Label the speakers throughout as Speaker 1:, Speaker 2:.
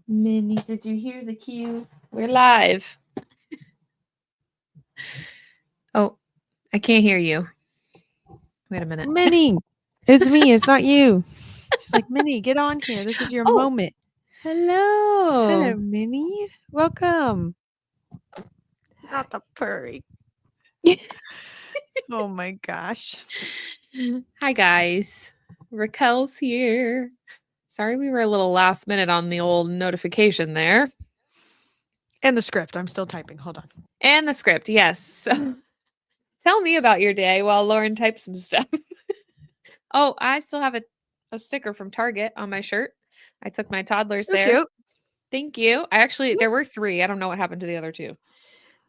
Speaker 1: Minnie, did you hear the cue? We're live. Oh, I can't hear you. Wait a minute.
Speaker 2: Minnie, it's me. It's not you. She's like, Minnie, get on here. This is your moment.
Speaker 1: Hello.
Speaker 2: Hello, Minnie. Welcome. Not the purry. Oh my gosh.
Speaker 1: Hi, guys. Raquel's here. Sorry we were a little last minute on the old notification there.
Speaker 2: And the script. I'm still typing. Hold on.
Speaker 1: And the script, yes. So tell me about your day while Lauren types some stuff. Oh, I still have a sticker from Target on my shirt. I took my toddlers
Speaker 2: So
Speaker 1: there.
Speaker 2: cute.
Speaker 1: Thank you. There were 3. I don't know what happened to the other 2.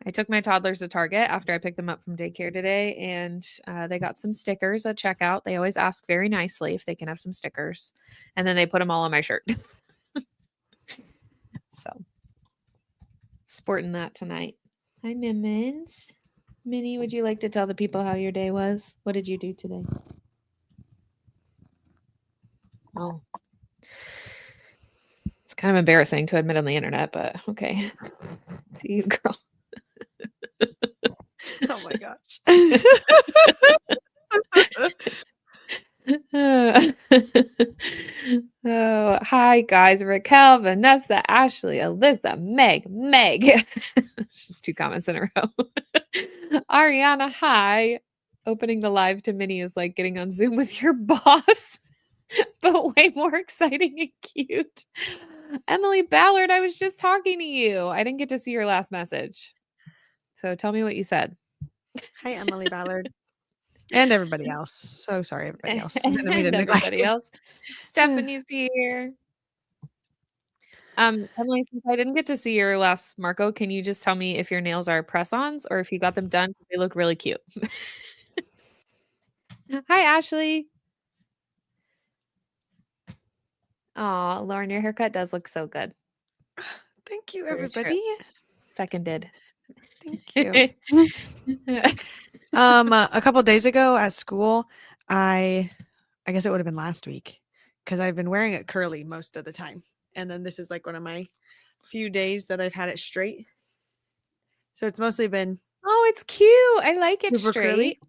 Speaker 1: I took my toddlers to Target after I picked them up from daycare today, and they got some stickers at checkout. They always ask very nicely if they can have some stickers, and then they put them all on my shirt. So, sporting that tonight. Hi, Mimmins. Minnie, would you like to tell the people how your day was? What did you do today? Oh. It's kind of embarrassing to admit on the internet, but okay. To you, girl.
Speaker 2: Oh my gosh.
Speaker 1: Oh, hi guys. Raquel, Vanessa, Ashley, Alyssa, Meg. It's just 2 comments in a row. Ariana, hi. Opening the live to Minnie is like getting on Zoom with your boss, but way more exciting and cute. Emily Ballard, I was just talking to you. I didn't get to see your last message. So tell me what you said.
Speaker 2: Hi, Emily Ballard. And everybody else. So sorry, everybody else. Didn't mean to
Speaker 1: And
Speaker 2: neglect
Speaker 1: everybody
Speaker 2: you.
Speaker 1: else. Stephanie's here. Emily, since I didn't get to see your last Marco, can you just tell me if your nails are press-ons or if you got them done? They look really cute. Hi, Ashley. Aw, Lauren, your haircut does look so good.
Speaker 2: Thank you,
Speaker 1: Very true.
Speaker 2: everybody.
Speaker 1: Seconded.
Speaker 2: Thank you. A couple days ago at school, I guess it would have been last week because I've been wearing it curly most of the time. And then this is like one of my few days that I've had it straight. So it's mostly been
Speaker 1: Oh, it's cute. I like it
Speaker 2: super
Speaker 1: straight.
Speaker 2: curly.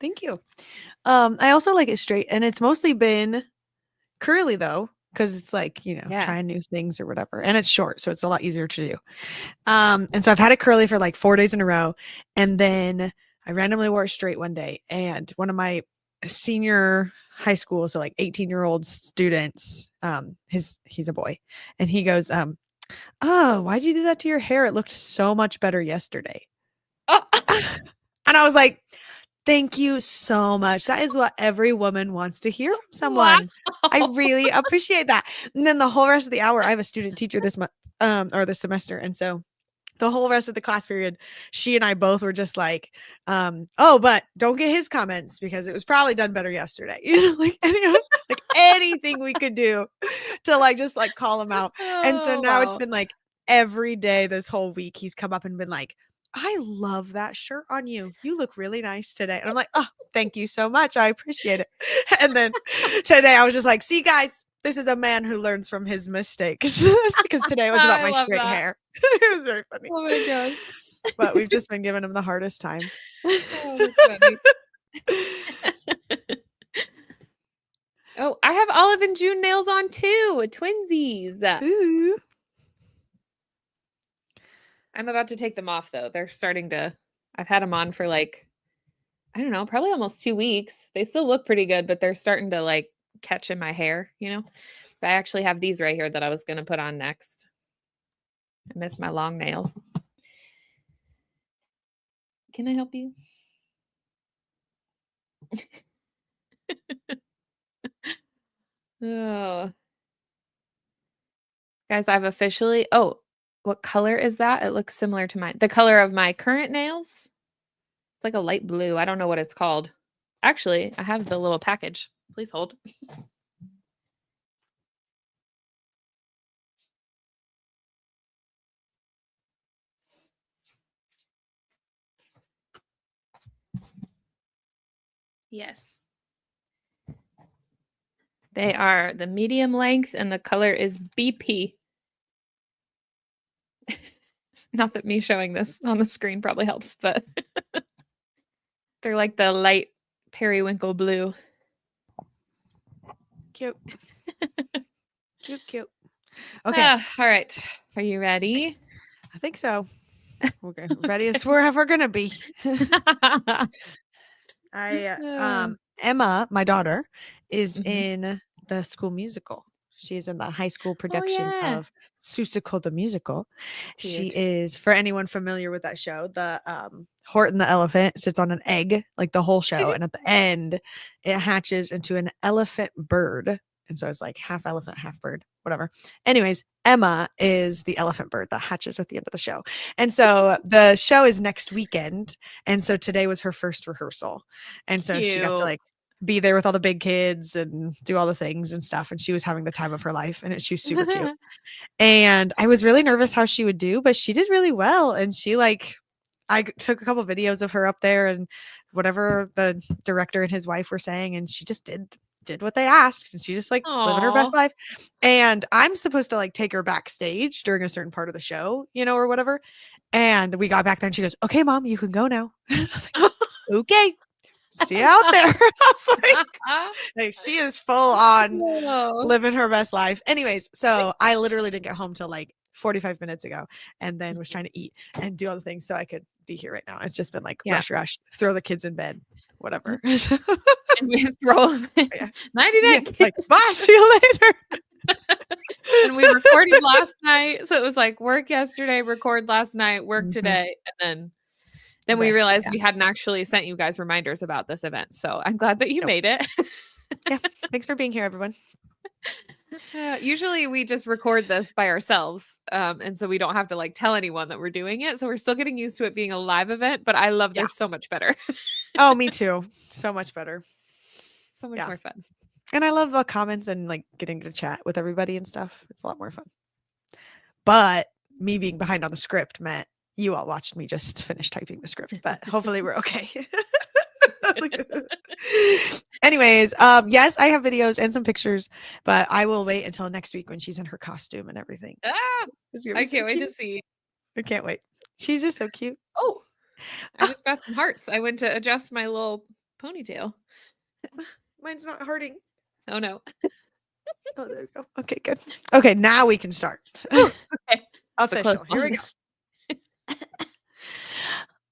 Speaker 2: Thank you. I also like it straight, and it's mostly been curly though, because it's like,
Speaker 1: Yeah.
Speaker 2: trying new things or whatever. And it's short, so it's a lot easier to do. And so I've had it curly for like 4 days in a row. And then I randomly wore it straight one day. And one of my senior high school, so like 18-year-old students, he's a boy, and he goes, oh, why'd you do that to your hair? It looked so much better yesterday.
Speaker 1: Oh.
Speaker 2: And I was like, thank you so much. That is what every woman wants to hear from someone.
Speaker 1: Wow.
Speaker 2: I really appreciate that. And then the whole rest of the hour, I have a student teacher this month, or this semester. And so the whole rest of the class period, she and I both were just like, oh, but don't get his comments because it was probably done better yesterday. Like anything we could do to like just like call him out. And so now it's been like every day this whole week he's come up and been like, I love that shirt on you. You look really nice today. And I'm like, oh, thank you so much. I appreciate it. And then today I was just like, see, guys, this is a man who learns from his mistakes. Because today was about my straight hair. It was very funny.
Speaker 1: Oh my gosh.
Speaker 2: But we've just been giving him the hardest time.
Speaker 1: Oh, that's funny. Oh, I have Olive and June nails on too. Twinsies.
Speaker 2: Ooh.
Speaker 1: I'm about to take them off though. I've had them on for like, I don't know, probably almost 2 weeks. They still look pretty good, but they're starting to like catch in my hair, But I actually have these right here that I was going to put on next. I miss my long nails. Can I help you? Oh. Guys, I've officially, what color is that? It looks similar to the color of my current nails. It's like a light blue. I don't know what it's called. Actually, I have the little package. Please hold. Yes. They are the medium length and the color is BP. Not that me showing this on the screen probably helps, but they're like the light periwinkle blue.
Speaker 2: Cute. Cute. Okay.
Speaker 1: All right. Are you ready?
Speaker 2: I think so. Okay. Ready as we're ever gonna be. Emma, my daughter, is
Speaker 1: Mhm.
Speaker 2: in the School Musical. She's in the high school production
Speaker 1: yeah.
Speaker 2: of Seussical the Musical. She
Speaker 1: Cute.
Speaker 2: is, for anyone familiar with that show, the Horton the elephant sits on an egg, like the whole show, and at the end, it hatches into an elephant bird. And so it's like half elephant, half bird, whatever. Anyways, Emma is the elephant bird that hatches at the end of the show. And so the show is next weekend. And so today was her first rehearsal. And so she got to
Speaker 1: Cute.
Speaker 2: like be there with all the big kids and do all the things and stuff. And she was having the time of her life. And she was super cute. And I was really nervous how she would do, but she did really well. And she I took a couple videos of her up there and whatever the director and his wife were saying, and she just did what they asked, and she just like living her best
Speaker 1: Aw.
Speaker 2: life. And I'm supposed to like take her backstage during a certain part of the show, or whatever. And we got back there and she goes, "Okay, mom, you can go now." I was like, "Okay, see you out there." I was like, she is full on
Speaker 1: No.
Speaker 2: living her best life. Anyways, so I literally didn't get home till like 45 minutes ago, and then was trying to eat and do all the things so I could be here right now. It's just been like
Speaker 1: Yeah.
Speaker 2: rush, throw the kids in bed, whatever.
Speaker 1: And we throw
Speaker 2: Yeah.
Speaker 1: 99 kids.
Speaker 2: Like, bye, see you later.
Speaker 1: And we recorded last night. So it was like work yesterday, record last night, work
Speaker 2: Mhm.
Speaker 1: today. And then we
Speaker 2: Rest,
Speaker 1: realized
Speaker 2: yeah.
Speaker 1: we hadn't actually sent you guys reminders about this event. So I'm glad that you
Speaker 2: Nope.
Speaker 1: made it.
Speaker 2: Yeah. Thanks for being here, everyone.
Speaker 1: Usually we just record this by ourselves. And so we don't have to like tell anyone that we're doing it. So we're still getting used to it being a live event, but I love
Speaker 2: Yeah.
Speaker 1: this so much better.
Speaker 2: Oh, me too. So much better.
Speaker 1: So much
Speaker 2: Yeah.
Speaker 1: more fun.
Speaker 2: And I love the comments and like getting to chat with everybody and stuff. It's a lot more fun. But me being behind on the script meant you all watched me just finish typing the script, but hopefully we're okay. Anyways, yes, I have videos and some pictures, but I will wait until next week when she's in her costume and everything.
Speaker 1: Ah,
Speaker 2: It's gonna
Speaker 1: I
Speaker 2: be so
Speaker 1: can't wait to
Speaker 2: cute.
Speaker 1: see.
Speaker 2: I can't wait. She's just so cute.
Speaker 1: Oh, I just got some hearts. I went to adjust my little ponytail.
Speaker 2: Mine's not hurting.
Speaker 1: Oh no.
Speaker 2: Oh, there we go. Okay, good. Okay, now we can start.
Speaker 1: Okay. It's a
Speaker 2: Official.
Speaker 1: close
Speaker 2: Here we
Speaker 1: one.
Speaker 2: go.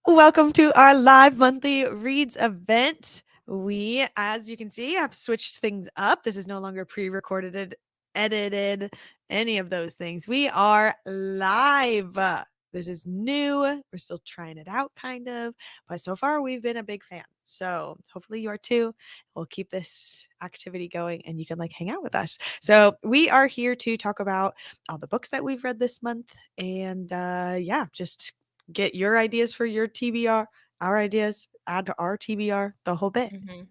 Speaker 2: Welcome to our live monthly reads event. We, as you can see, have switched things up. This is no longer pre-recorded, edited, any of those things. We are live. This is new. We're still trying it out, kind of, but so far we've been a big fan. So hopefully you are too. We'll keep this activity going and you can like hang out with us. So we are here to talk about all the books that we've read this month and yeah, just get your ideas for your TBR, our ideas, add to our TBR, the whole bit.
Speaker 1: Mhm.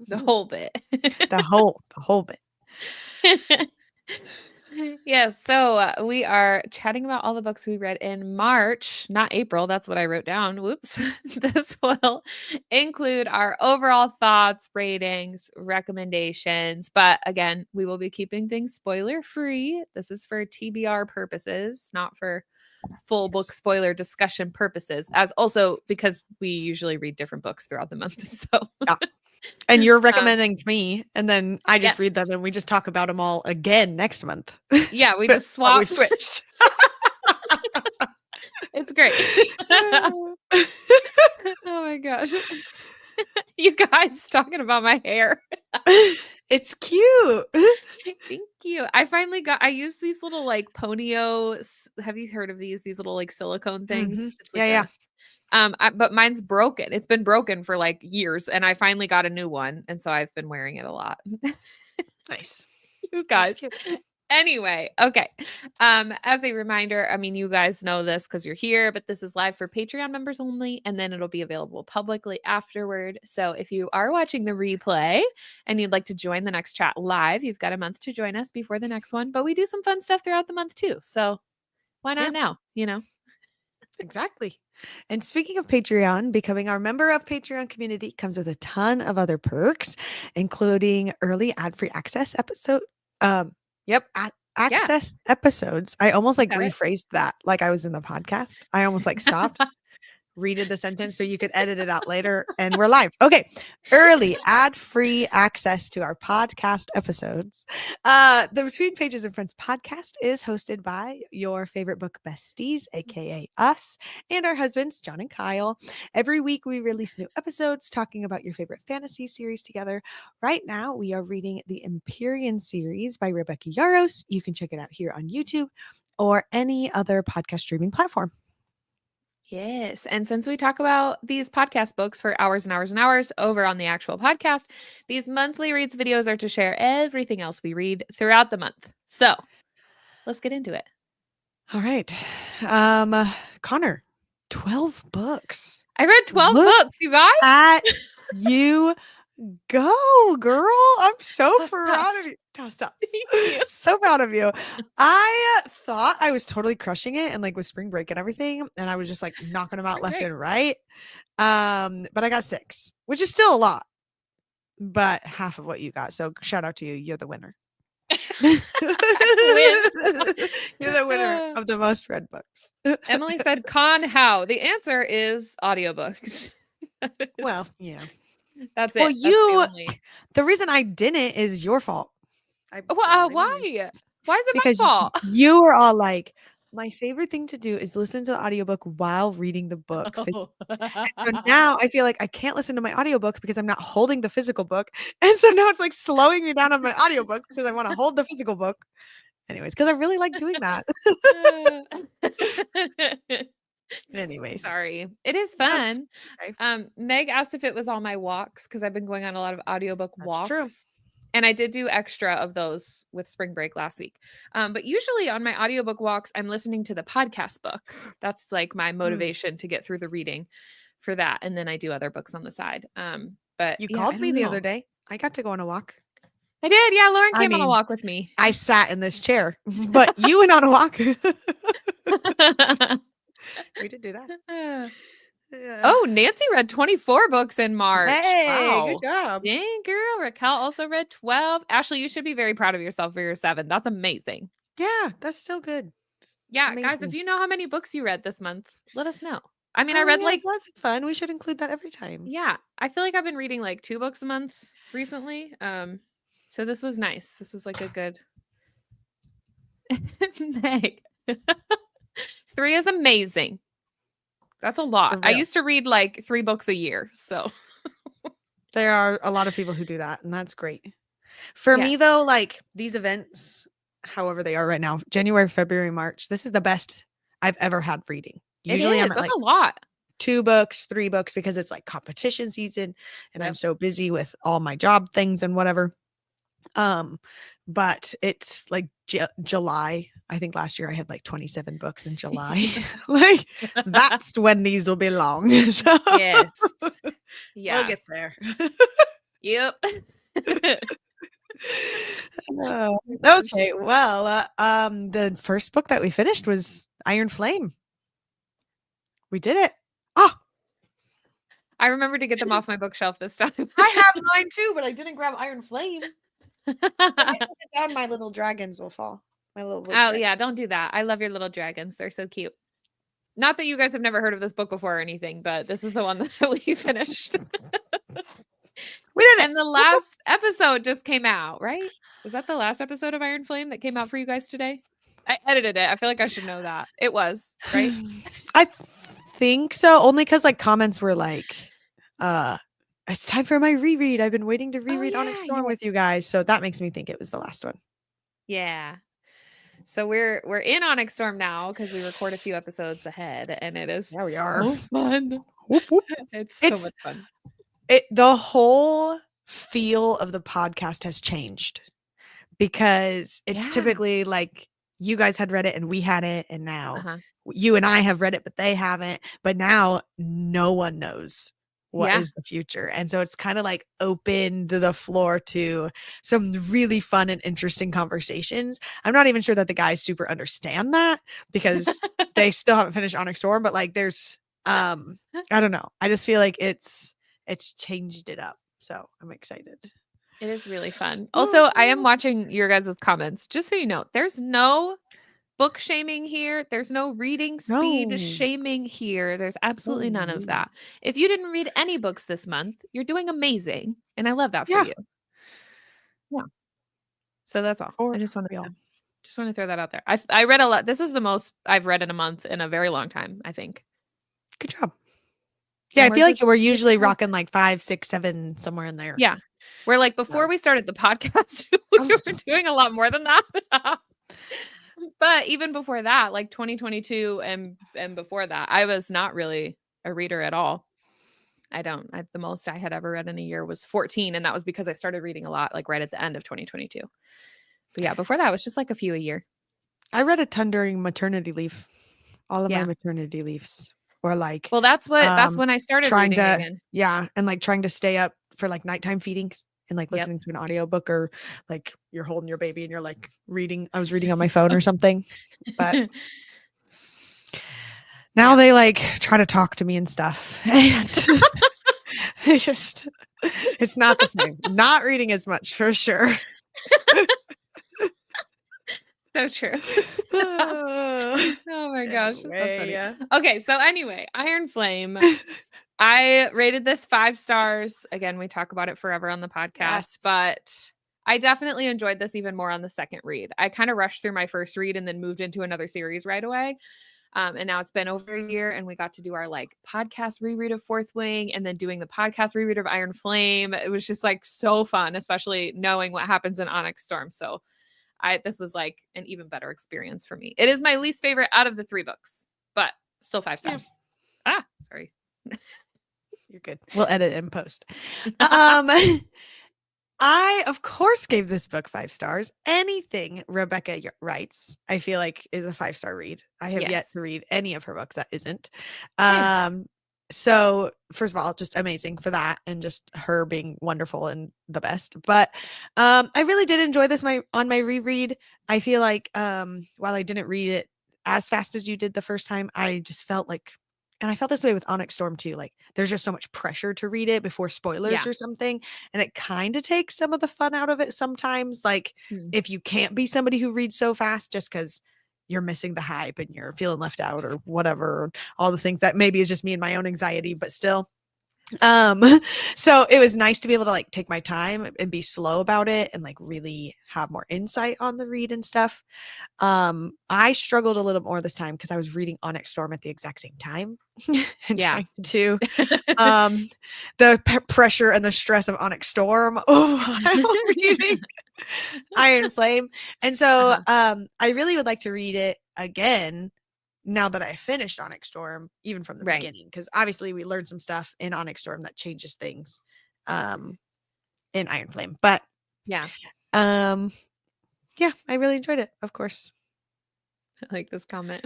Speaker 1: The whole bit.
Speaker 2: The whole bit.
Speaker 1: Yes, so we are chatting about all the books we read in March, not April. That's what I wrote down. Whoops. This will include our overall thoughts, ratings, recommendations. But again, we will be keeping things spoiler free. This is for TBR purposes, not for full book
Speaker 2: Yes.
Speaker 1: spoiler discussion purposes, as also because we usually read different books throughout the month. So
Speaker 2: Yeah. And you're recommending to me, and then I just
Speaker 1: yes.
Speaker 2: read them and we just talk about them all again next month.
Speaker 1: Yeah, we
Speaker 2: But
Speaker 1: just swap.
Speaker 2: we switched.
Speaker 1: It's great. Oh my gosh. You guys talking about my hair.
Speaker 2: It's cute.
Speaker 1: Thank you. I use these little like Ponyo. Have you heard of these? These little like silicone things.
Speaker 2: Mhm.
Speaker 1: It's like
Speaker 2: Yeah.
Speaker 1: but mine's broken. It's been broken for like years, and I finally got a new one, and so I've been wearing it a lot.
Speaker 2: Nice.
Speaker 1: You
Speaker 2: That's
Speaker 1: guys.
Speaker 2: cute.
Speaker 1: Anyway, okay. As a reminder, I mean, you guys know this because you're here, but this is live for Patreon members only, and then it'll be available publicly afterward. So if you are watching the replay and you'd like to join the next chat live, you've got a month to join us before the next one. But we do some fun stuff throughout the month too. So why not now?
Speaker 2: Exactly. And speaking of Patreon, becoming our member of Patreon community comes with a ton of other perks, including early ad-free access access episodes. I almost like
Speaker 1: Got it.
Speaker 2: rephrased that like I was in the podcast. I almost like stopped, redid the sentence so you could edit it out later, and we're live. Okay. Early ad-free access to our podcast episodes. The Between Pages and Friends podcast is hosted by your favorite book besties, aka us, and our husbands, John and Kyle. Every week we release new episodes talking about your favorite fantasy series together. Right now we are reading the Empyrean series by Rebecca Yarros. You can check it out here on YouTube or any other podcast streaming platform.
Speaker 1: Yes. And since we talk about these podcast books for hours and hours and hours over on the actual podcast, these monthly reads videos are to share everything else we read throughout the month. So let's get into it.
Speaker 2: All right. Connor, 12 books.
Speaker 1: I read 12
Speaker 2: Look
Speaker 1: books, you guys.
Speaker 2: At you go, girl. I'm so
Speaker 1: Toss,
Speaker 2: proud
Speaker 1: toss.
Speaker 2: of you. Toss, toss.
Speaker 1: Thank you.
Speaker 2: So proud of you. I thought I was totally crushing it and like with spring break and everything, and I was just like knocking them out
Speaker 1: Spring
Speaker 2: left
Speaker 1: break.
Speaker 2: and right. But I got 6, which is still a lot, but half of what you got. So shout out to you. You're the winner. You're the winner of the most read books.
Speaker 1: Emily said, Con how? The answer is audiobooks.
Speaker 2: Well, yeah.
Speaker 1: That's it.
Speaker 2: Well,
Speaker 1: That's the
Speaker 2: you-
Speaker 1: only-
Speaker 2: The reason I didn't is your fault.
Speaker 1: Well,
Speaker 2: blame you.
Speaker 1: why? Why is it
Speaker 2: Because
Speaker 1: my fault?
Speaker 2: you were all like, my favorite thing to do is listen to the audiobook while reading the book.
Speaker 1: Oh.
Speaker 2: So now I feel like I can't listen to my audiobook because I'm not holding the physical book. And so now it's like slowing me down on my audiobooks because I want to hold the physical book. Anyways, because I really like doing that. Anyways.
Speaker 1: Sorry. It is
Speaker 2: No,
Speaker 1: fun.
Speaker 2: okay.
Speaker 1: Meg asked if it was on my walks because I've been going on a lot of audiobook
Speaker 2: That's
Speaker 1: walks.
Speaker 2: true.
Speaker 1: And I did do extra of those with spring break last week. But usually on my audiobook walks, I'm listening to the podcast book. That's like my motivation to get through the reading for that. And then I do other books on the side. But
Speaker 2: You
Speaker 1: yeah,
Speaker 2: called
Speaker 1: I
Speaker 2: me
Speaker 1: don't
Speaker 2: the
Speaker 1: know.
Speaker 2: other day. I got to go on a walk.
Speaker 1: I did. Yeah. Lauren
Speaker 2: I
Speaker 1: came on a
Speaker 2: mean,
Speaker 1: walk with me.
Speaker 2: I sat in this chair, but you went on a walk. We did do that. Yeah.
Speaker 1: Oh, Nancy read 24 books in March.
Speaker 2: Hey,
Speaker 1: Wow.
Speaker 2: good job.
Speaker 1: Dang, girl. Raquel also read 12. Ashley, you should be very proud of yourself for your 7. That's amazing.
Speaker 2: Yeah, that's still good.
Speaker 1: Yeah, guys,
Speaker 2: Amazing.
Speaker 1: if you know how many books you read this month, let us know. I mean, I read
Speaker 2: yeah,
Speaker 1: like,
Speaker 2: that's fun. We should include that every time.
Speaker 1: yeah, I feel like I've been reading like 2 books a month recently. So this was nice. This was like a good Meg. 3 is amazing. That's a lot. I
Speaker 2: real.
Speaker 1: used to read like 3 books a year. So
Speaker 2: There are a lot of people who do that, and that's great. For me,
Speaker 1: Yes.
Speaker 2: though, like these events, however they are right now, January, February, March, this is the best I've ever had reading. Usually
Speaker 1: it is.
Speaker 2: I'm at
Speaker 1: That's
Speaker 2: like
Speaker 1: a lot.
Speaker 2: 2 books, 3 books because it's like competition season and I'm
Speaker 1: Yep.
Speaker 2: so busy with all my job things and whatever. But it's like July. I think last year I had like 27 books in July. Like that's when these will be long. So
Speaker 1: Yes. Yeah.
Speaker 2: we'll get there.
Speaker 1: Yep.
Speaker 2: Oh, okay. Well, the first book that we finished was Iron Flame. We did it. Oh,
Speaker 1: I remember to get them off my bookshelf this time.
Speaker 2: I have mine too, but I didn't grab Iron Flame. If I put it down, my little dragons will fall. My little wood
Speaker 1: Oh
Speaker 2: dragons.
Speaker 1: yeah, don't do that. I love your little dragons. They're so cute. Not that you guys have never heard of this book before or anything, but this is the one that we finished.
Speaker 2: We did it.
Speaker 1: And the last episode just came out, right? Was that the last episode of Iron Flame that came out for you guys today? I edited it. I feel like I should know that. It was, right?
Speaker 2: I think so. Only because like comments were like, it's time for my reread. I've been waiting to reread Onyx
Speaker 1: yeah,
Speaker 2: Storm
Speaker 1: yeah.
Speaker 2: with you guys. So that makes me think it was the last one.
Speaker 1: Yeah. So we're in Onyx Storm now because we record a few episodes ahead, and it is
Speaker 2: Yeah, we
Speaker 1: so
Speaker 2: are.
Speaker 1: fun.
Speaker 2: Whoop, whoop.
Speaker 1: It's so
Speaker 2: It's-
Speaker 1: much fun.
Speaker 2: The whole feel of the podcast has changed because it's
Speaker 1: Yeah.
Speaker 2: typically like you guys had read it and we hadn't, and now
Speaker 1: Uh-huh.
Speaker 2: you and I have read it, but they haven't. But now no one knows what is
Speaker 1: Yeah.
Speaker 2: the future. And so it's kind of like opened the floor to some really fun and interesting conversations. I'm not even sure that the guys super understand that because they still haven't finished Onyx Storm, but like there's I don't know. I just feel like it's changed it up. So I'm excited.
Speaker 1: It is really fun. Also, I am watching your guys' comments. Just so you know, there's no book shaming here. There's no reading speed
Speaker 2: No.
Speaker 1: shaming here. There's absolutely none of
Speaker 2: No.
Speaker 1: that. If you didn't read any books this month, you're doing amazing. And I love that for
Speaker 2: Yeah.
Speaker 1: you. Yeah. So that's all.
Speaker 2: For
Speaker 1: I just wanted
Speaker 2: real.
Speaker 1: to throw that out there. I read a lot. This is the most I've read in a month in a very long time, I think.
Speaker 2: Good job. Yeah,
Speaker 1: And
Speaker 2: I feel like
Speaker 1: just-
Speaker 2: we're usually rocking like 5, 6, 7, somewhere in there.
Speaker 1: Yeah. We're like before
Speaker 2: So.
Speaker 1: we started the podcast, we
Speaker 2: Oh.
Speaker 1: were doing a lot more than that. But even before that, like 2022 and before that, I was not really a reader at all. The most I had ever read in a year was 14, and that was because I started reading a lot like right at the end of 2022. But yeah, before that it was just like a few a year.
Speaker 2: I read a ton during maternity leave. All of
Speaker 1: Yeah.
Speaker 2: my maternity leaves were like
Speaker 1: Well, that's when I started
Speaker 2: trying
Speaker 1: reading
Speaker 2: to
Speaker 1: again.
Speaker 2: yeah, and like trying to stay up for like nighttime feedings and like
Speaker 1: Yep.
Speaker 2: listening to an audiobook, or like you're holding your baby and you're like reading. I was reading on my phone or something. But now they like try to talk to me and stuff. And it's not the same. Not reading as much for sure.
Speaker 1: So true. Oh my gosh. That's funny.
Speaker 2: Anyway.
Speaker 1: Okay, so anyway, Iron Flame. I rated this 5 stars. Again, we talk about it forever on the podcast,
Speaker 2: Yes.
Speaker 1: but I definitely enjoyed this even more on the second read. I kind of rushed through my first read and then moved into another series right away. And now it's been over a year, and we got to do our like podcast reread of Fourth Wing and then doing the podcast reread of Iron Flame. It was just like so fun, especially knowing what happens in Onyx Storm. So this was like an even better experience for me. It is my least favorite out of the 3 books, but still 5 stars. Ah, sorry.
Speaker 2: You're good. We'll edit in post. I, of course, gave this book 5 stars. Anything Rebecca writes, I feel like is a 5-star read. I have yet
Speaker 1: Yes.
Speaker 2: to read any of her books that isn't.
Speaker 1: Same.
Speaker 2: So first of all, just amazing for that, and just her being wonderful and the best. But I really did enjoy this on my reread. I feel like while I didn't read it as fast as you did the first time, I just felt like, and I felt this way with Onyx Storm too, like there's just so much pressure to read it before spoilers
Speaker 1: Yeah.
Speaker 2: or something, and it kind of takes some of the fun out of it sometimes, like if you can't be somebody who reads so fast just because you're missing the hype and you're feeling left out or whatever, or all the things that maybe is just me and my own anxiety, but still. So it was nice to be able to like take my time and be slow about it and like really have more insight on the read and stuff. I struggled a little more this time because I was reading Onyx Storm at the exact same time. And
Speaker 1: Yeah.
Speaker 2: trying to the pressure and the stress of Onyx Storm while reading Iron Flame. And so I really would like to read it again now that I finished Onyx Storm, even from the
Speaker 1: Right.
Speaker 2: beginning, because obviously we learned some stuff in Onyx Storm that changes things in Iron Flame. But
Speaker 1: Yeah.
Speaker 2: yeah, I really enjoyed it, of course.
Speaker 1: I like this comment.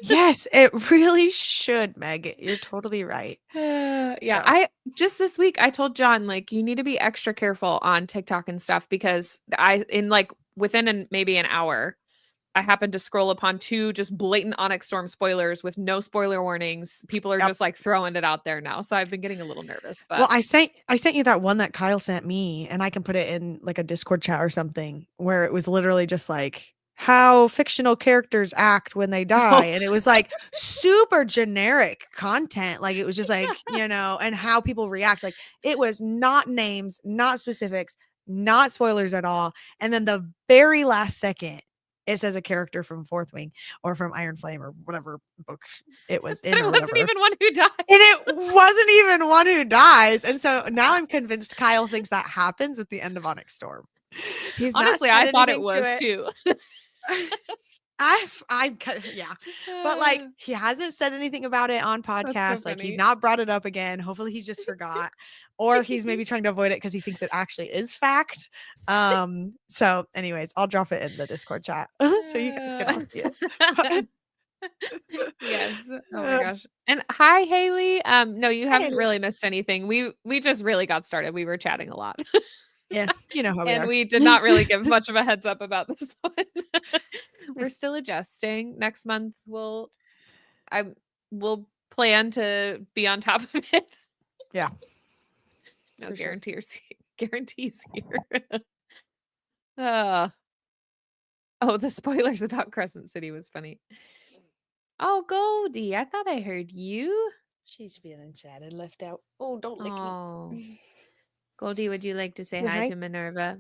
Speaker 2: Yes, it really should, Meg. You're totally right.
Speaker 1: Yeah.
Speaker 2: So.
Speaker 1: I just this week I told John, like, you need to be extra careful on TikTok and stuff, because within maybe an hour, I happened to scroll upon 2 just blatant Onyx Storm spoilers with no spoiler warnings. People are just like throwing it out there now. So I've been getting a little nervous. But
Speaker 2: well, I sent you that one that Kyle sent me, and I can put it in like a Discord chat or something, where it was literally just like how fictional characters act when they die. And it was like super generic content. Like it was just like, and how people react. Like it was not names, not specifics, not spoilers at all. And then the very last second, it says a character from Fourth Wing or from Iron Flame or whatever book it was in.
Speaker 1: But it wasn't even one who died.
Speaker 2: And it wasn't even one who dies. And so now I'm convinced Kyle thinks that happens at the end of Onyx Storm.
Speaker 1: Honestly, I thought it was too.
Speaker 2: Yeah, but like he hasn't said anything about it on podcast.
Speaker 1: So
Speaker 2: like he's
Speaker 1: funny.
Speaker 2: not brought it up again. Hopefully he's just forgot, or he's maybe trying to avoid it because he thinks it actually is fact. So anyways, I'll drop it in the Discord chat so you guys can all see it.
Speaker 1: Yes. Oh my gosh. And hi, Haley. No, you haven't
Speaker 2: Haley.
Speaker 1: really missed anything. We just really got started. We were chatting a lot.
Speaker 2: Yeah, you know how we
Speaker 1: And
Speaker 2: are.
Speaker 1: we did not really give much of a heads up about this one. We're still adjusting. Next month we'll plan to be on top of it.
Speaker 2: Yeah.
Speaker 1: No
Speaker 2: For sure.
Speaker 1: guarantee or guarantees here. uh, oh, the spoilers about Crescent City was funny. Oh, Goldie, I thought I heard you.
Speaker 2: She's feeling sad and left out. Oh, don't lick
Speaker 1: Oh,
Speaker 2: me.
Speaker 1: Goldie, would you like to say
Speaker 2: Say
Speaker 1: hi
Speaker 2: hi.
Speaker 1: to Minerva?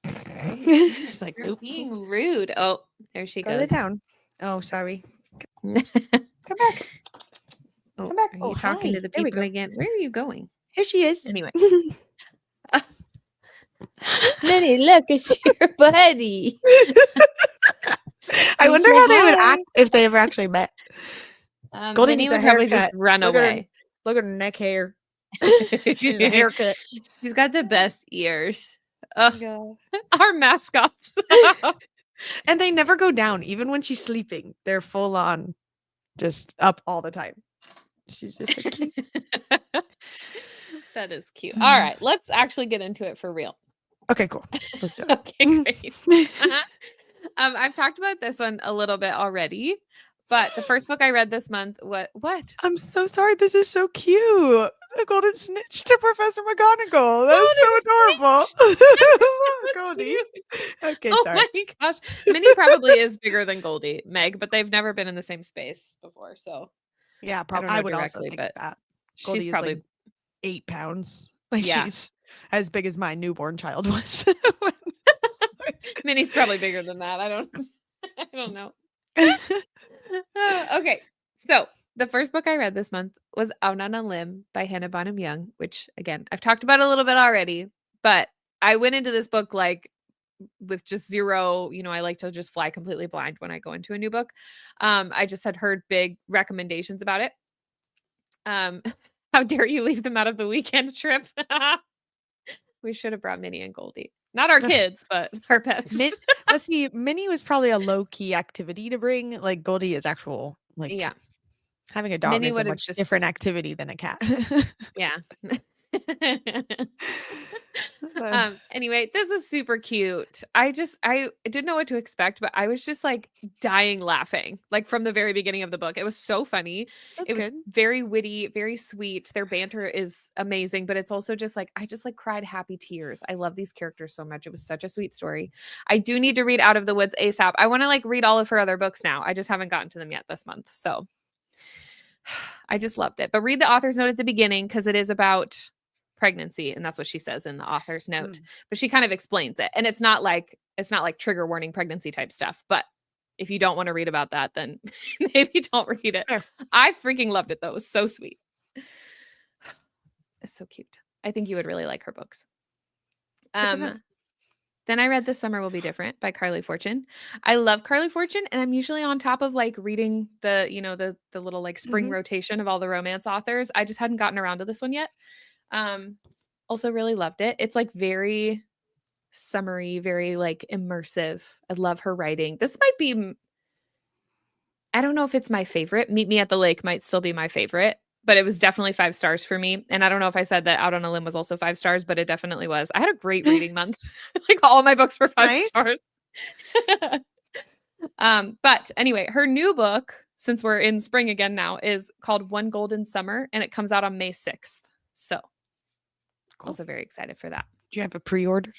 Speaker 2: It's like,
Speaker 1: You're
Speaker 2: nope.
Speaker 1: being rude. Oh, there she
Speaker 2: Go lay
Speaker 1: goes.
Speaker 2: down. Oh, sorry.
Speaker 1: Oh,
Speaker 2: Come back. Come back.
Speaker 1: are
Speaker 2: Oh,
Speaker 1: you talking
Speaker 2: hi.
Speaker 1: to the
Speaker 2: There we
Speaker 1: people
Speaker 2: go.
Speaker 1: again? Where are you going?
Speaker 2: Here she is.
Speaker 1: Anyway. Minnie, look, it's your buddy.
Speaker 2: I
Speaker 1: Please
Speaker 2: wonder
Speaker 1: say
Speaker 2: how they would
Speaker 1: hi.
Speaker 2: act if they ever actually met. Goldie
Speaker 1: Minnie
Speaker 2: needs a
Speaker 1: would probably just
Speaker 2: haircut.
Speaker 1: run
Speaker 2: Look at her,
Speaker 1: away.
Speaker 2: look at her neck hair. She needs a haircut.
Speaker 1: She's got the best ears. Ugh,
Speaker 2: Yeah.
Speaker 1: our mascots.
Speaker 2: And they never go down, even when she's sleeping. They're full on, just up all the time. She's just so cute.
Speaker 1: That is cute. All right, let's actually get into it for real.
Speaker 2: Okay, cool. Let's do it.
Speaker 1: Okay, great. I've talked about this one a little bit already, but the first book I read this month, what?
Speaker 2: I'm so sorry. This is so cute. The golden snitch to Professor McGonagall. That's so adorable. Goldie.
Speaker 1: Cute.
Speaker 2: Okay,
Speaker 1: Oh
Speaker 2: sorry.
Speaker 1: my gosh. Minnie probably is bigger than Goldie, Meg, but they've never been in the same space before. So
Speaker 2: Yeah,
Speaker 1: don't
Speaker 2: probably.
Speaker 1: know
Speaker 2: I would also
Speaker 1: directly,
Speaker 2: think
Speaker 1: but
Speaker 2: that. Goldie
Speaker 1: she's
Speaker 2: is
Speaker 1: probably
Speaker 2: like 8 pounds. Like
Speaker 1: Yeah.
Speaker 2: she's as big as my newborn child was.
Speaker 1: Minnie's probably bigger than that. I don't know. Okay. So the first book I read this month was Out on a Limb by Hannah Bonham Young, which again, I've talked about a little bit already, but I went into this book like with just zero, I like to just fly completely blind when I go into a new book. I just had heard big recommendations about it. How dare you leave them out of the weekend trip? We should have brought Minnie and Goldie. Not our kids, but our pets.
Speaker 2: Let's see. Minnie was probably a low key activity to bring. Like Goldie is actual. Like
Speaker 1: Yeah.
Speaker 2: having a dog
Speaker 1: Minnie
Speaker 2: is a
Speaker 1: would've
Speaker 2: much different
Speaker 1: just-
Speaker 2: activity than a cat.
Speaker 1: Yeah. Anyway, this is super cute. I didn't know what to expect, but I was just like dying laughing, like from the very beginning of the book. It was so funny.
Speaker 2: That's
Speaker 1: It was
Speaker 2: good.
Speaker 1: very witty, very sweet. Their banter is amazing, but it's also just like I just like cried happy tears. I love these characters so much. It was such a sweet story. I do need to read Out of the Woods ASAP. I want to like read all of her other books now. I just haven't gotten to them yet this month. So I just loved it. But read the author's note at the beginning because it is about pregnancy, and that's what she says in the author's note. But she kind of explains it, and it's not like trigger warning pregnancy type stuff. But if you don't want to read about that, then maybe don't read it.
Speaker 2: Sure.
Speaker 1: I freaking loved it though. It was so sweet. It's so cute. I think you would really like her books. Then I read This Summer Will Be Different by Carly Fortune. I love Carly Fortune, and I'm usually on top of like reading the, the little like spring rotation of all the romance authors. I just hadn't gotten around to this one yet. Also really loved it. It's like very summery, very like immersive. I love her writing. This might be, I don't know if it's my favorite. Meet Me at the Lake might still be my favorite, but it was definitely 5 stars for me. And I don't know if I said that Out on a Limb was also 5 stars, but it definitely was. I had a great reading month. Like all my books were 5
Speaker 2: Nice.
Speaker 1: stars. But anyway, her new book, since we're in spring again now, is called One Golden Summer, and it comes out on May 6th. So also very excited for that.
Speaker 2: Do you have a pre-order?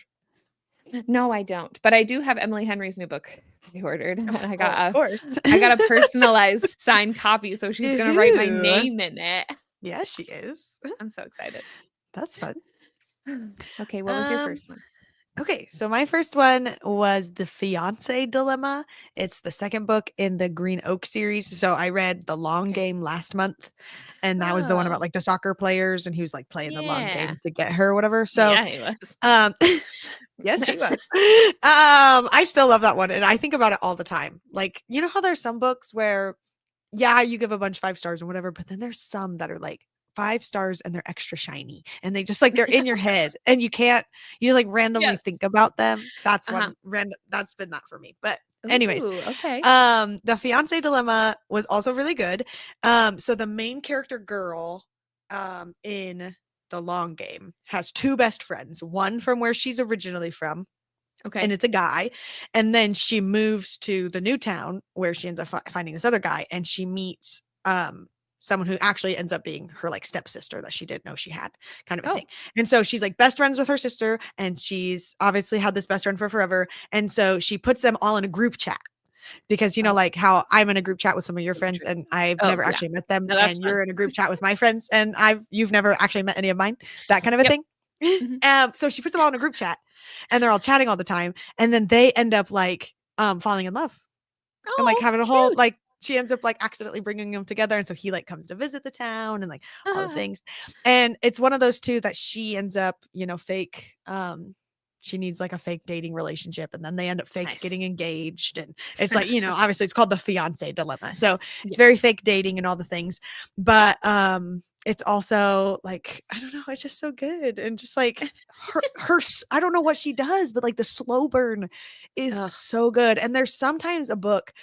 Speaker 1: No, I don't. But I do have Emily Henry's new book pre-ordered. And I got
Speaker 2: of course.
Speaker 1: I got a personalized signed copy, so she's gonna write my
Speaker 2: Ew.
Speaker 1: name in it.
Speaker 2: Yeah, she is.
Speaker 1: I'm so excited.
Speaker 2: That's fun.
Speaker 1: Okay, what was your first one?
Speaker 2: Okay, so my first one was The Fiancé Dilemma. It's the second book in the Green Oak series. So I read The Long Game last month, and that was the one about
Speaker 1: Oh.
Speaker 2: like the soccer players, and he was like playing the long
Speaker 1: Yeah.
Speaker 2: game to get her or whatever. So
Speaker 1: Yeah, he was.
Speaker 2: yes, he was. I still love that one, and I think about it all the time. Like, you know how there's some books where, yeah, you give a bunch 5 stars or whatever, but then there's some that are like 5 stars and they're extra shiny, and they just like they're in your head, and you like randomly
Speaker 1: Yes.
Speaker 2: think about them. That's
Speaker 1: Uh-huh.
Speaker 2: one random. That's been that for me. But anyways,
Speaker 1: Ooh, okay.
Speaker 2: The Fiancé Dilemma was also really good. So the main character girl, in The Long Game has 2 best friends. One from where she's originally from,
Speaker 1: Okay.
Speaker 2: and it's a guy. And then she moves to the new town where she ends up finding this other guy, and she meets someone who actually ends up being her like stepsister that she didn't know she had, kind of a
Speaker 1: Oh,
Speaker 2: thing. And so she's like best friends with her sister, and she's obviously had this best friend for forever. And so she puts them all in a group chat because, you know,
Speaker 1: oh,
Speaker 2: like how I'm in a group chat with some of your
Speaker 1: so
Speaker 2: friends
Speaker 1: true.
Speaker 2: and I've
Speaker 1: Oh,
Speaker 2: never
Speaker 1: yeah.
Speaker 2: actually met them,
Speaker 1: No, that's
Speaker 2: and
Speaker 1: fun.
Speaker 2: you're in a group chat with my friends and you've never actually met any of mine, that kind of a
Speaker 1: Yep.
Speaker 2: thing.
Speaker 1: Mhm.
Speaker 2: So she puts them all in a group chat and they're all chatting all the time, and then they end up like falling in love and like
Speaker 1: Oh,
Speaker 2: having a whole
Speaker 1: cute.
Speaker 2: like she ends up like accidentally bringing them together, and so he like comes to visit the town and like all the things. And it's one of those two that she ends up, you know, fake she needs like a fake dating relationship, and then they end up fake
Speaker 1: Nice.
Speaker 2: getting engaged, and it's like, you know, obviously it's called the fiance dilemma, so
Speaker 1: Yeah.
Speaker 2: it's very fake dating and all the things. But it's also like, I don't know, it's just so good. And just like I don't know what she does, but like the slow burn is
Speaker 1: Ugh,
Speaker 2: so good. And there's sometimes a book,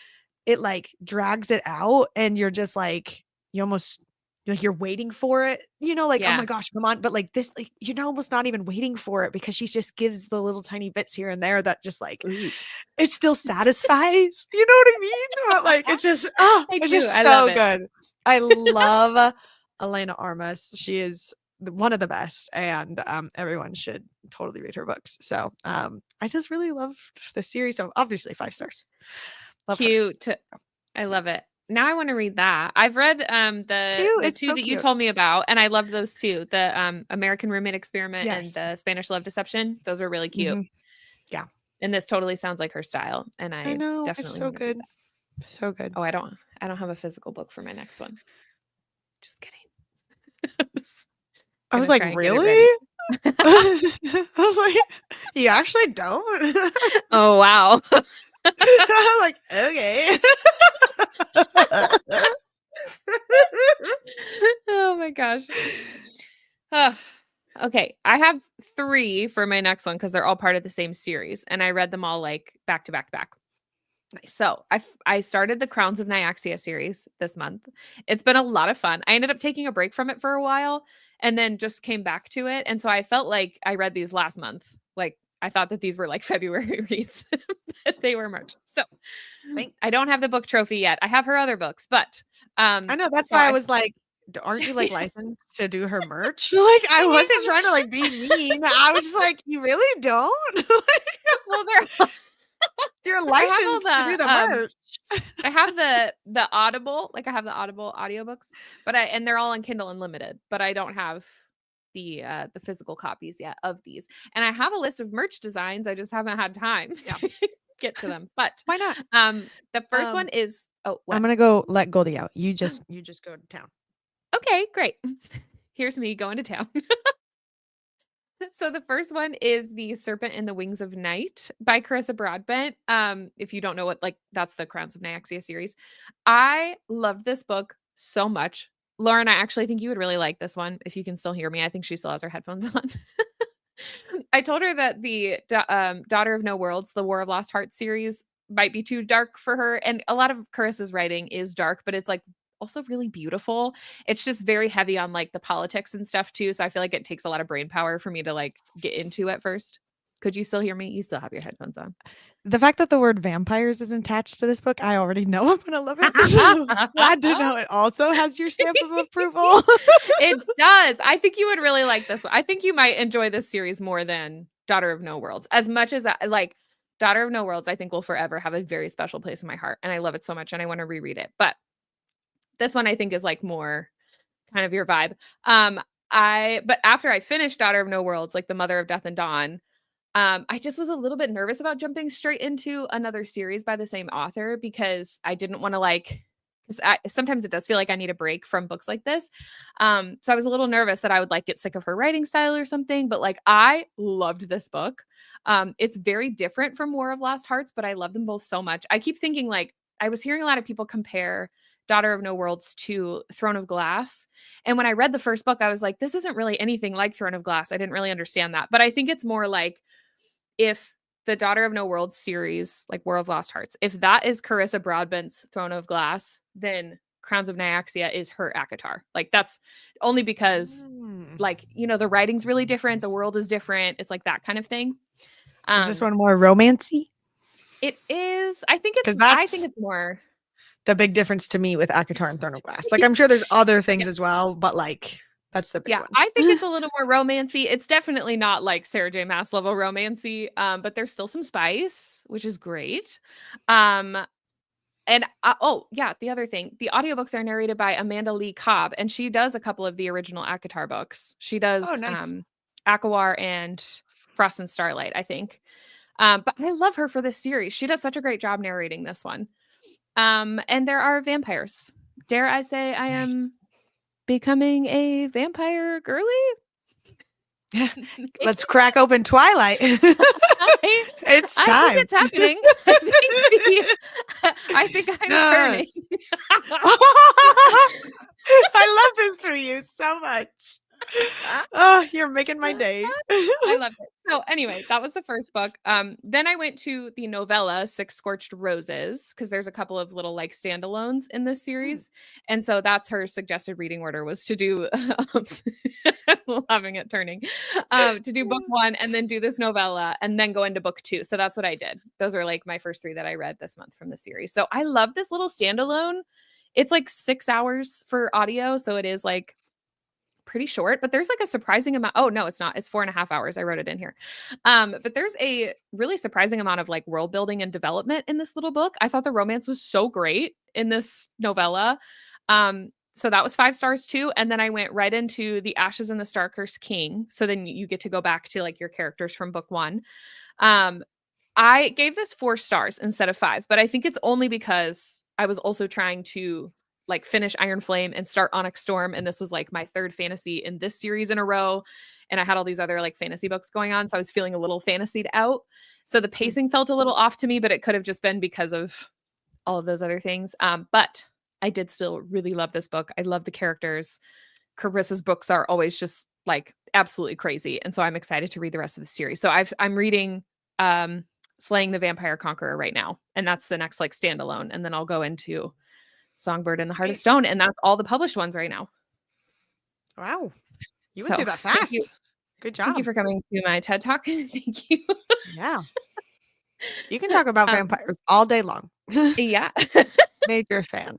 Speaker 2: it like drags it out and you're just like, you almost like you're waiting for it, you know, like, oh my
Speaker 1: yeah.
Speaker 2: gosh, come on. But like this, like you're almost not even waiting for it because she just gives the little tiny bits here and there that just like
Speaker 1: Ooh.
Speaker 2: it still satisfies. You know what I mean? But like it's just
Speaker 1: I
Speaker 2: it's
Speaker 1: do.
Speaker 2: just
Speaker 1: I love
Speaker 2: so
Speaker 1: it.
Speaker 2: good. I love Elena Armas. She is one of the best, and everyone should totally read her books. So I just really loved the series. So obviously 5 stars. Love her.
Speaker 1: Cute. I love it. Now I want to read that. I've read
Speaker 2: Cute.
Speaker 1: the
Speaker 2: It's
Speaker 1: two
Speaker 2: so
Speaker 1: that you
Speaker 2: cute.
Speaker 1: told me about, and I loved those two. The American Roommate Experiment and
Speaker 2: Yes.
Speaker 1: the Spanish Love Deception. Those were really cute.
Speaker 2: Mhm. Yeah.
Speaker 1: And this totally sounds like her style. And
Speaker 2: I
Speaker 1: I
Speaker 2: know. It's
Speaker 1: definitely
Speaker 2: so
Speaker 1: want to read
Speaker 2: good.
Speaker 1: that.
Speaker 2: So good.
Speaker 1: Oh, I don't have a physical book for my next one. Just kidding. Just
Speaker 2: I was
Speaker 1: gonna
Speaker 2: like,
Speaker 1: try and get it
Speaker 2: really?
Speaker 1: ready.
Speaker 2: I was like, you actually don't?
Speaker 1: Oh wow.
Speaker 2: I was like, okay.
Speaker 1: Oh my gosh. Ugh. Okay, I have 3 for my next one because 'cause they're all part of the same series, and I read them all, like, back to back to back.
Speaker 2: Nice.
Speaker 1: So, I started the Crowns of Nyaxia series this month. It's been a lot of fun. I ended up taking a break from it for a while and then just came back to it, and so I felt like I read these last month. Like, I thought that these were, like, February reads, but they were March. So,
Speaker 2: Thank
Speaker 1: I don't have the book trophy yet. I have her other books, but,
Speaker 2: I know, that's
Speaker 1: so
Speaker 2: why I
Speaker 1: I
Speaker 2: was
Speaker 1: s
Speaker 2: like, aren't you, like, licensed to do her merch?" Like, I
Speaker 1: I
Speaker 2: wasn't
Speaker 1: am.
Speaker 2: trying to, like, be mean. I was just like, "You really don't?
Speaker 1: Well, they're
Speaker 2: You're
Speaker 1: I have all
Speaker 2: licensed to do the merch."
Speaker 1: I have the Audible, like, I have the Audible audiobooks, but and they're all on Kindle Unlimited, but I don't have the physical copies yet of these. And I have a list of merch designs, I just haven't had time
Speaker 2: Yeah.
Speaker 1: to get to them. But,
Speaker 2: Why not?
Speaker 1: the first one
Speaker 2: Um,
Speaker 1: is oh,
Speaker 2: I'm
Speaker 1: what?
Speaker 2: gonna go let Goldie out. You just go to town.
Speaker 1: Okay, great. Here's me going to town. So the first one is The Serpent and the Wings of Night by Carissa Broadbent. If you don't know what, like, that's the Crowns of Nyaxia series. I loved this book so much. Lauren, I actually think you would really like this one if you can still hear me. I think she still has her headphones on. I told her that the Daughter of No Worlds, the War of Lost Hearts series might be too dark for her. And a lot of Carissa's writing is dark, but it's like also really beautiful. It's just very heavy on like the politics and stuff too. So I feel like it takes a lot of brain power for me to like get into at first. Could you still hear me? You still have your headphones on.
Speaker 2: The fact that the word vampires is attached to this book, I already know I'm gonna love it. So glad to know it also has your stamp of approval.
Speaker 1: It does. I think you would really like this one. I think you might enjoy this series more than Daughter of No Worlds. As much as I like Daughter of No Worlds, I think will forever have a very special place in my heart. And I love it so much and I want to reread it. But this one I think is like more kind of your vibe. But after I finished Daughter of No Worlds, like the Mother of Death and Dawn, I just was a little bit nervous about jumping straight into another series by the same author because I didn't want to like because sometimes it does feel like I need a break from books like this. So I was a little nervous that I would like get sick of her writing style or something, but like I loved this book. It's very different from War of Lost Hearts, but I love them both so much. I keep thinking like I was hearing a lot of people compare Daughter of No Worlds to Throne of Glass. And when I read the first book, I was like, this isn't really anything like Throne of Glass. I didn't really understand that. But I think it's more like if the Daughter of No Worlds series, like War of Lost Hearts, if that is Carissa Broadbent's Throne of Glass, then Crowns of Nyaxia is her ACOTAR. Like that's only because
Speaker 2: Mm.
Speaker 1: like, you know, the writing's really different, the world is different. It's like that kind of thing.
Speaker 2: Is this one more romancy?
Speaker 1: It is, I think
Speaker 2: Because
Speaker 1: it's
Speaker 2: that's
Speaker 1: more
Speaker 2: the big difference to me with ACOTAR and Throne of Glass. Like, I'm sure there's other things as well, but like that's the big one.
Speaker 3: I think it's a little more romancy. It's definitely not like Sarah J. Maas level romancy, but there's still some spice, which is great. And the other thing, the audiobooks are narrated by Amanda Lee Cobb, and she does a couple of the original ACOTAR books. She does
Speaker 2: nice.
Speaker 3: ACOWAR and Frost and Starlight, I think. But I love her for this series. She does such a great job narrating this one. And there are vampires. Dare I say I am becoming a vampire girly?
Speaker 2: Let's crack open Twilight. It's time.
Speaker 3: I think it's happening. I think I'm turning.
Speaker 2: I love this for you so much. Oh, you're making my day.
Speaker 3: I love it. So anyway, that was the first book. Then I went to the novella Six Scorched Roses, because there's a couple of little like standalones in this series. And so that's her suggested reading order, was to do loving it turning. To do book 1 and then do this novella and then go into book 2. So that's what I did. Those are like my first 3 that I read this month from the series. So I love this little standalone. It's like 6 hours for audio. So it is like pretty short, but there's like a surprising amount. Oh no, it's not. It's 4.5 hours. I wrote it in here. But there's a really surprising amount of like world building and development in this little book. I thought the romance was so great in this novella. So that was 5 stars too. And then I went right into The Ashes and the Starcursed King. So then you get to go back to like your characters from book 1. I gave this 4 stars instead of 5, but I think it's only because I was also trying to like finish Iron Flame and start Onyx Storm. And this was like my 3rd fantasy in this series in a row. And I had all these other like fantasy books going on. So I was feeling a little fantasied out. So the pacing felt a little off to me, but it could have just been because of all of those other things. But I did still really love this book. I love the characters. Carissa's books are always just like absolutely crazy. And so I'm excited to read the rest of the series. So I'm reading Slaying the Vampire Conqueror right now. And that's the next like standalone. And then I'll go into Songbird and the Heart of Stone, and that's all the published ones right now.
Speaker 2: Wow, you went through that fast. Good job.
Speaker 3: Thank you for coming to my TED Talk. Thank you.
Speaker 2: Yeah, you can talk about vampires all day long.
Speaker 3: Yeah.
Speaker 2: Major fan.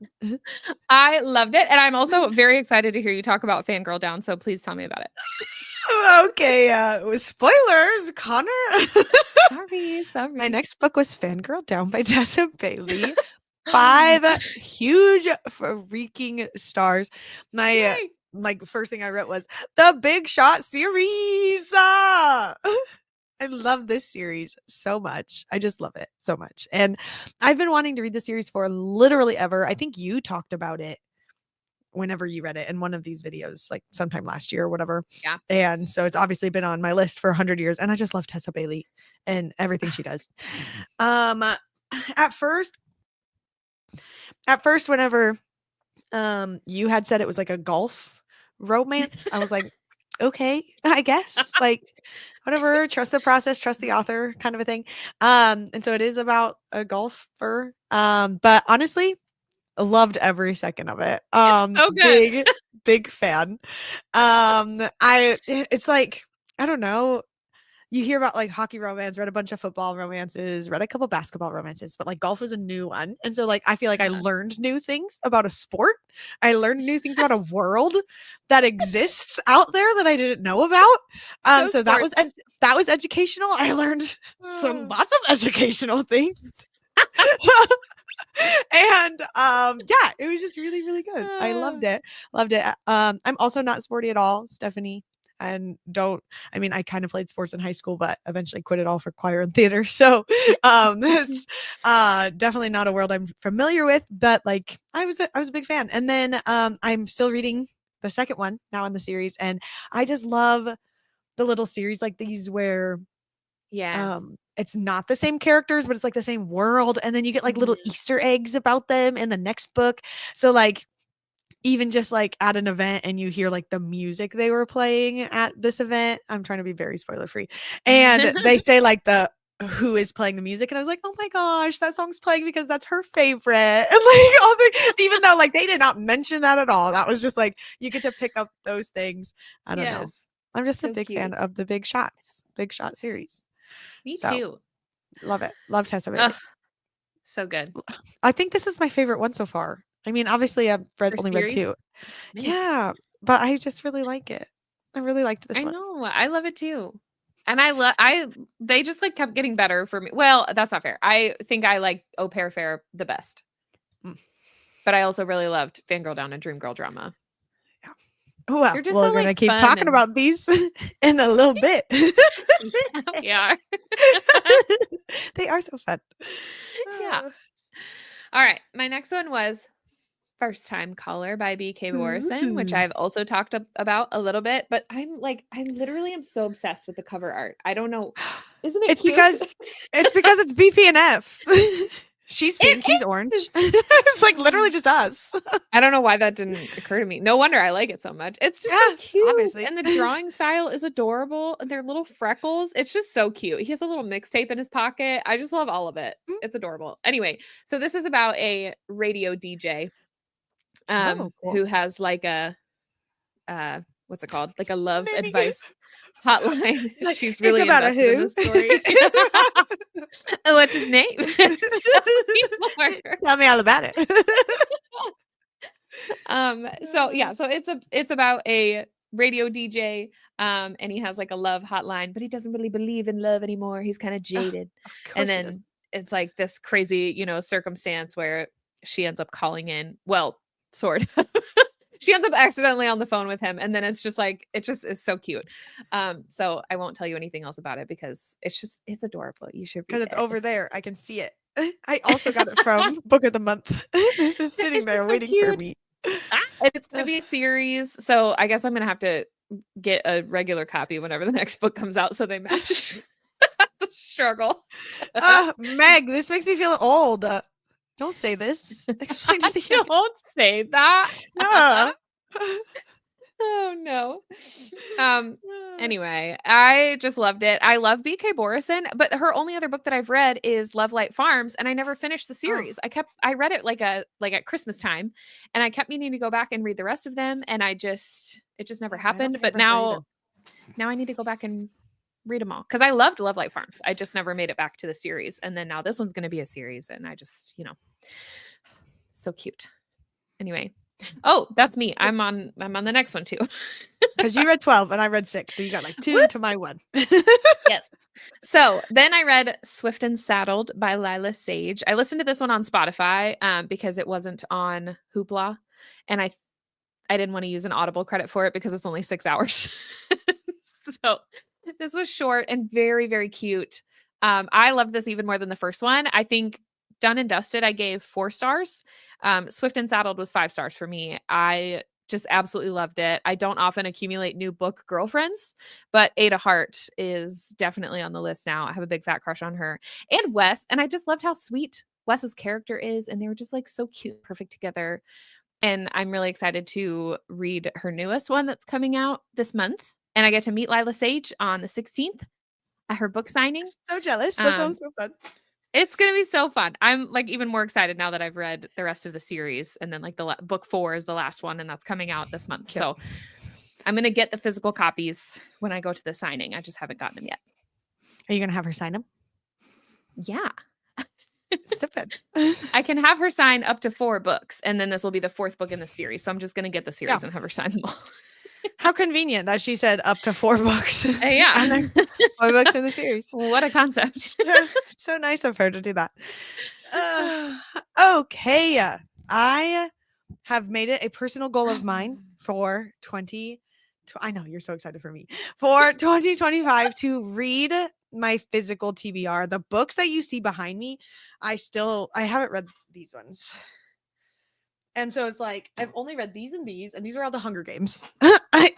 Speaker 3: I loved it, and I'm also very excited to hear you talk about Fangirl Down. So please tell me about it.
Speaker 2: Okay, spoilers, Connor.
Speaker 3: Sorry.
Speaker 2: My next book was Fangirl Down by Tessa Bailey. 5 huge freaking stars. My like first thing I wrote was the Big Shot series. I love this series so much. I just love it so much. And I've been wanting to read the series for literally ever. I think you talked about it whenever you read it in one of these videos, like sometime last year or whatever.
Speaker 3: Yeah.
Speaker 2: And so it's obviously been on my list for 100 years. And I just love Tessa Bailey and everything she does. At first, whenever you had said it was like a golf romance, I was like, okay, I guess, like whatever, trust the process, trust the author kind of a thing. And so it is about a golfer. But honestly, loved every second of it.
Speaker 3: So good.
Speaker 2: big fan. It's like, I don't know. You hear about like hockey romance, read a bunch of football romances, read a couple basketball romances, but like golf was a new one. And so like I feel like I learned new things about a sport. I learned new things about a world that exists out there that I didn't know about. So that was educational. I learned lots of educational things. And yeah, it was just really, really good. I loved it. I'm also not sporty at all, Stephanie. And I kind of played sports in high school, but eventually quit it all for choir and theater. So this definitely not a world I'm familiar with, but like I was a big fan. And then I'm still reading the second one now in the series, and I just love the little series like these where it's not the same characters, but it's like the same world, and then you get like little Easter eggs about them in the next book. So like even just like at an event and you hear like the music they were playing at this event, I'm trying to be very spoiler free, and they say like who is playing the music, and I was like, oh my gosh, that song's playing because that's her favorite. And like even though like they did not mention that at all, that was just like you get to pick up those things. I don't know. I'm just a big fan of the Big Shot series.
Speaker 3: Me too.
Speaker 2: Love it. Love Tessa Bailey.
Speaker 3: So good.
Speaker 2: I think this is my favorite one so far. I mean, obviously I've
Speaker 3: For
Speaker 2: only read
Speaker 3: series?
Speaker 2: 2.
Speaker 3: Man,
Speaker 2: Yeah, but I just really like it. I really liked this
Speaker 3: I
Speaker 2: one.
Speaker 3: know. I love it too. And they just like kept getting better for me. Well, that's not fair. I think I like Au Pair Fair the best.
Speaker 2: Mm.
Speaker 3: But I also really loved Fangirl Down and Dreamgirl Drama.
Speaker 2: Well,
Speaker 3: They're just
Speaker 2: we're
Speaker 3: so
Speaker 2: gonna
Speaker 3: like
Speaker 2: keep
Speaker 3: fun
Speaker 2: talking
Speaker 3: and
Speaker 2: about these in a little bit.
Speaker 3: yeah, we are.
Speaker 2: They are so fun.
Speaker 3: Yeah. All right. My next one was First Time Caller by B.K. Morrison, which
Speaker 2: Ooh.
Speaker 3: I've also talked about a little bit, but I literally am so obsessed with the cover art. I don't know. Isn't it
Speaker 2: It's
Speaker 3: cute?
Speaker 2: because it's BPNF. She's
Speaker 3: It
Speaker 2: pink, he's orange.
Speaker 3: is.
Speaker 2: It's like literally just us.
Speaker 3: I don't know why that didn't occur to me. No wonder I like it so much. It's just so
Speaker 2: Yeah,
Speaker 3: cute.
Speaker 2: obviously.
Speaker 3: And the drawing style is adorable. And their little freckles. It's just so cute. He has a little mixtape in his pocket. I just love all of it.
Speaker 2: Mm.
Speaker 3: It's adorable. Anyway, so this is about a radio DJ
Speaker 2: Oh, cool.
Speaker 3: who has like a what's it called? Like a love
Speaker 2: Maybe-
Speaker 3: advice hotline.
Speaker 2: Like,
Speaker 3: She's
Speaker 2: it's
Speaker 3: really
Speaker 2: about a
Speaker 3: invested in
Speaker 2: who.
Speaker 3: the story. Oh, what's his name? Tell me more.
Speaker 2: Tell me all about it.
Speaker 3: So yeah, so it's about a radio DJ and he has like a love hotline, but he doesn't really believe in love anymore. He's kind of jaded.
Speaker 2: Of
Speaker 3: And
Speaker 2: course she does.
Speaker 3: then it's like this crazy, circumstance where she ends up calling in, well, sort of. She ends up accidentally on the phone with him, and then it's just like it just is so cute. So I won't tell you anything else about it because it's adorable. You should
Speaker 2: Because
Speaker 3: read
Speaker 2: it's
Speaker 3: it.
Speaker 2: over there. I can see it. I also got it from Book of the Month. It's just sitting
Speaker 3: It's
Speaker 2: there
Speaker 3: just so
Speaker 2: waiting for
Speaker 3: cute.
Speaker 2: me.
Speaker 3: And it's gonna be a series, so I guess I'm gonna have to get a regular copy whenever the next book comes out, so they match. The struggle.
Speaker 2: Meg, this makes me feel old. Don't say this. Explain to the youngest.
Speaker 3: Don't say that.
Speaker 2: Ah.
Speaker 3: Oh no. Anyway, I just loved it. I love BK Borison, but her only other book that I've read is Love Light Farms, and I never finished the series. I read it like at Christmas time, and I kept meaning to go back and read the rest of them, and it just never
Speaker 2: I don't
Speaker 3: happened.
Speaker 2: think
Speaker 3: But
Speaker 2: I've read her either.
Speaker 3: now I need to go back and read them all because I loved Love Light Farms. I just never made it back to the series, and then now this one's going to be a series, and I just so cute. Anyway. Oh, that's me. I'm on the next one too.
Speaker 2: Because you read 12 and I read 6. So you got like 2
Speaker 3: Whoops.
Speaker 2: to my 1.
Speaker 3: Yes. So then I read Swift and Saddled by Lila Sage. I listened to this one on Spotify because it wasn't on Hoopla. And I didn't want to use an Audible credit for it because it's only 6 hours. So this was short and very, very cute. I loved this even more than the first one. I think Done and Dusted, I gave 4 stars. Swift and Saddled was 5 stars for me. I just absolutely loved it. I don't often accumulate new book girlfriends, but Ada Hart is definitely on the list now. I have a big fat crush on her and Wes. And I just loved how sweet Wes's character is. And they were just like so cute, perfect together. And I'm really excited to read her newest one that's coming out this month. And I get to meet Lila Sage on the 16th at her book signing.
Speaker 2: So jealous. That sounds so fun.
Speaker 3: It's going to be so fun. I'm like even more excited now that I've read the rest of the series. And then like the book 4 is the last one and that's coming out this month.
Speaker 2: Yep.
Speaker 3: So I'm going to get the physical copies when I go to the signing. I just haven't gotten them yet.
Speaker 2: Are you going to have her sign them?
Speaker 3: Yeah.
Speaker 2: So fun.
Speaker 3: I can have her sign up to 4 books. And then this will be the 4th book in the series. So I'm just going to get the series and have her sign them all.
Speaker 2: How convenient that she said up to 4 books.
Speaker 3: Yeah.
Speaker 2: And there's 4 books in the series.
Speaker 3: What a concept.
Speaker 2: So nice of her to do that. Okay. I have made it a personal goal of mine for I know you're so excited for me. For 2025 to read my physical TBR. The books that you see behind me, I haven't read these ones. And so it's like I've only read these, and these are all the Hunger Games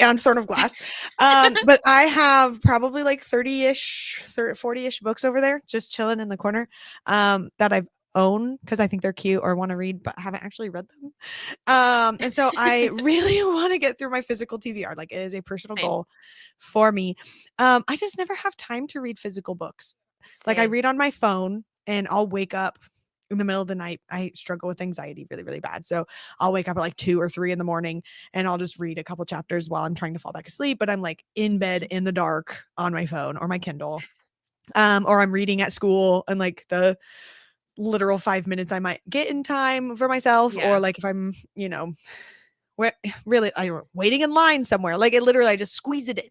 Speaker 2: on Throne of Glass. But I have probably like 30-ish, 40-ish books over there just chilling in the corner that I've owned because I think they're cute or want to read, but haven't actually read them. And so I really want to get through my physical TBR. Like it is a personal goal for me. I just never have time to read physical books. Like I read on my phone and I'll wake up in the middle of the night. I struggle with anxiety really, really bad. So I'll wake up at like 2 or 3 in the morning and I'll just read a couple chapters while I'm trying to fall back asleep. But I'm like in bed in the dark on my phone or my Kindle. Or I'm reading at school and like the literal 5 minutes I might get in time for myself,
Speaker 3: Yeah.
Speaker 2: or like if I'm, really waiting in line somewhere, like it literally, I just squeeze it in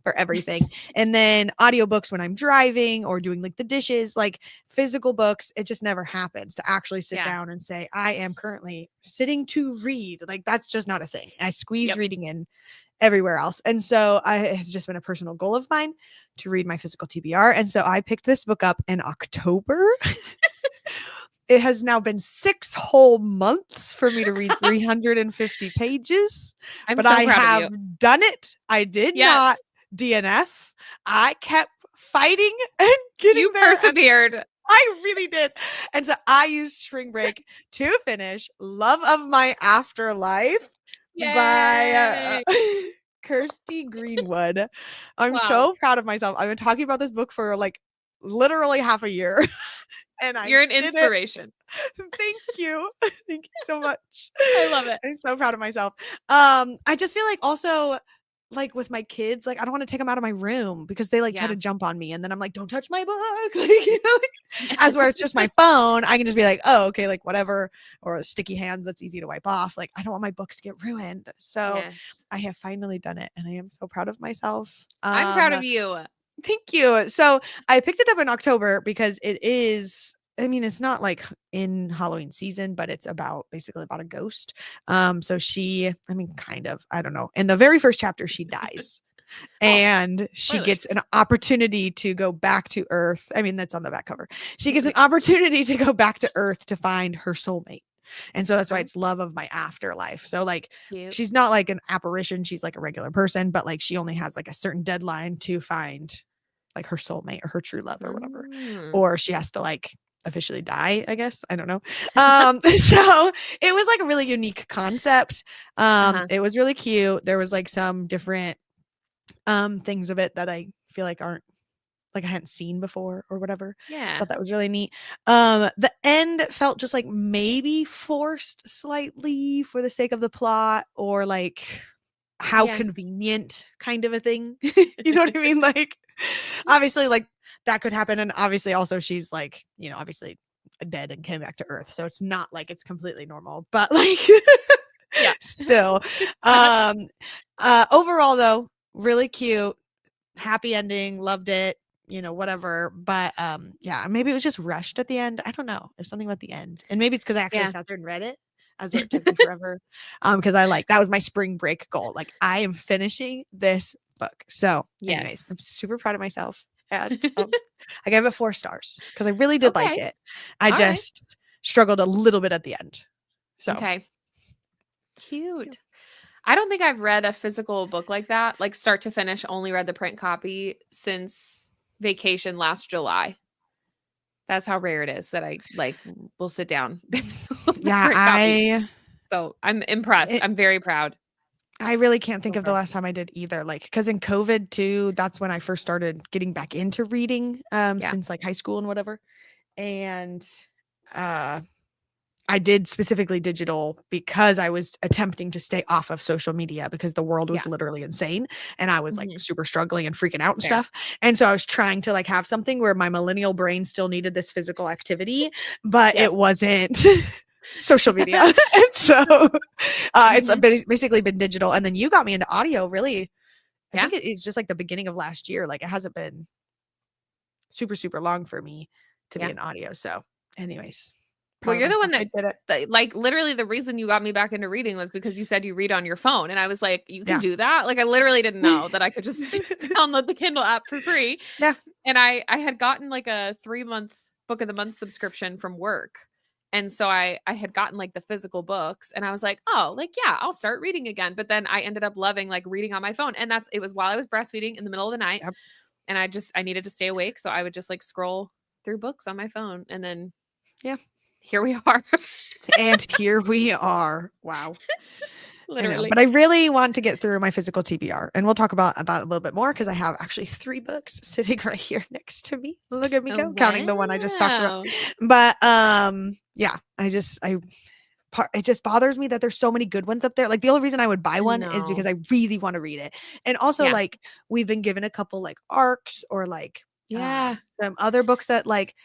Speaker 2: for everything. And then audiobooks when I'm driving or doing like the dishes, like physical books, it just never happens to actually sit
Speaker 3: Yeah.
Speaker 2: down and say, I am currently sitting to read. Like that's just not a thing. I squeeze
Speaker 3: Yep.
Speaker 2: reading in everywhere else. And so it has just been a personal goal of mine to read my physical TBR. And so I picked this book up in October. It has now been 6 whole months for me to read 350 pages,
Speaker 3: I'm
Speaker 2: but
Speaker 3: so
Speaker 2: I
Speaker 3: proud
Speaker 2: have
Speaker 3: of you.
Speaker 2: done it. I did
Speaker 3: Yes.
Speaker 2: not DNF. I kept fighting and getting
Speaker 3: You
Speaker 2: there. And
Speaker 3: persevered.
Speaker 2: I really did. And so I used spring break to finish Love of My Afterlife by Kirsty Greenwood. I'm
Speaker 3: Wow.
Speaker 2: so proud of myself. I've been talking about this book for like literally half a year. And
Speaker 3: You're an
Speaker 2: did it.
Speaker 3: inspiration.
Speaker 2: Thank you. Thank you so much.
Speaker 3: I love it.
Speaker 2: I'm so proud of myself. I just feel like also like with my kids, like I don't want to take them out of my room because they like try
Speaker 3: Yeah.
Speaker 2: to jump on me and then I'm like, don't touch my book. Like, as where it's just my phone, I can just be like, oh, okay, like whatever, or sticky hands that's easy to wipe off. Like I don't want my books to get ruined. So
Speaker 3: Yes.
Speaker 2: I have finally done it and I am so proud of myself.
Speaker 3: I'm proud of you.
Speaker 2: Thank you. So I picked it up in October because it is, I mean, it's not like in Halloween season, but it's basically about a ghost. So kind of, I don't know. In the very first chapter, she dies. And she gets an opportunity to go back to Earth. I mean, that's on the back cover. She gets an opportunity to go back to Earth to find her soulmate. And so that's why it's Love of My Afterlife. So like she's not like an apparition, she's like a regular person, but like she only has like a certain deadline to find like her soulmate or her true love or whatever. Or she has to like officially die, I guess. I don't know. So it was like a really unique concept. It was really cute. There was like some different things of it that I feel like aren't like I hadn't seen before or whatever.
Speaker 3: Yeah.
Speaker 2: Thought that was really neat. The end felt just like maybe forced slightly for the sake of the plot, or like how convenient kind of a thing. You know what I mean? Like obviously like that could happen, and obviously also she's like, obviously dead and came back to Earth, so it's not like it's completely normal, but like still overall though, really cute, happy ending, loved it, whatever. But maybe it was just rushed at the end. I don't know. There's something about the end, and maybe it's because I actually sat there and read it, as it took me forever. Because that was my spring break goal. Like I am finishing this book. So anyways, I'm super proud of myself. And I gave it 4 stars because I really did like it. I just struggled a little bit at the end. So
Speaker 3: cute. I don't think I've read a physical book like that, like start to finish, only read the print copy since vacation last July. That's how rare it is that I will sit down. So I'm impressed. I'm very proud.
Speaker 2: I really can't think of the last time I did either. Like, because in COVID too, that's when I first started getting back into reading, since like high school and whatever. And I did specifically digital because I was attempting to stay off of social media because the world was literally insane. And I was like super struggling and freaking out and stuff. And so I was trying to like have something where my millennial brain still needed this physical activity, but it wasn't social media. And so it's basically been digital. And then you got me into audio, really. I think it's just like the beginning of last year. Like it hasn't been super, super long for me to be in audio. So anyways.
Speaker 3: Well, you're the one that like literally the reason you got me back into reading was because you said you read on your phone. And I was like, you can do that? Like I literally didn't know that I could just download the Kindle app for free.
Speaker 2: Yeah.
Speaker 3: And I had gotten like a 3-month book of the month subscription from work. And so I had gotten like the physical books and I was like, oh, like, yeah, I'll start reading again. But then I ended up loving like reading on my phone. And it was while I was breastfeeding in the middle of the night. And I needed to stay awake. So I would just like scroll through books on my phone. And then, here we are.
Speaker 2: And here we are. Wow.
Speaker 3: Literally.
Speaker 2: But I really want to get through my physical TBR. And we'll talk about that a little bit more because I have actually 3 books sitting right here next to me. Look at me go, counting the one I just talked about. But it just bothers me that there's so many good ones up there. Like the only reason I would buy one is because I really want to read it. And also like we've been given a couple like arcs or like some other books that like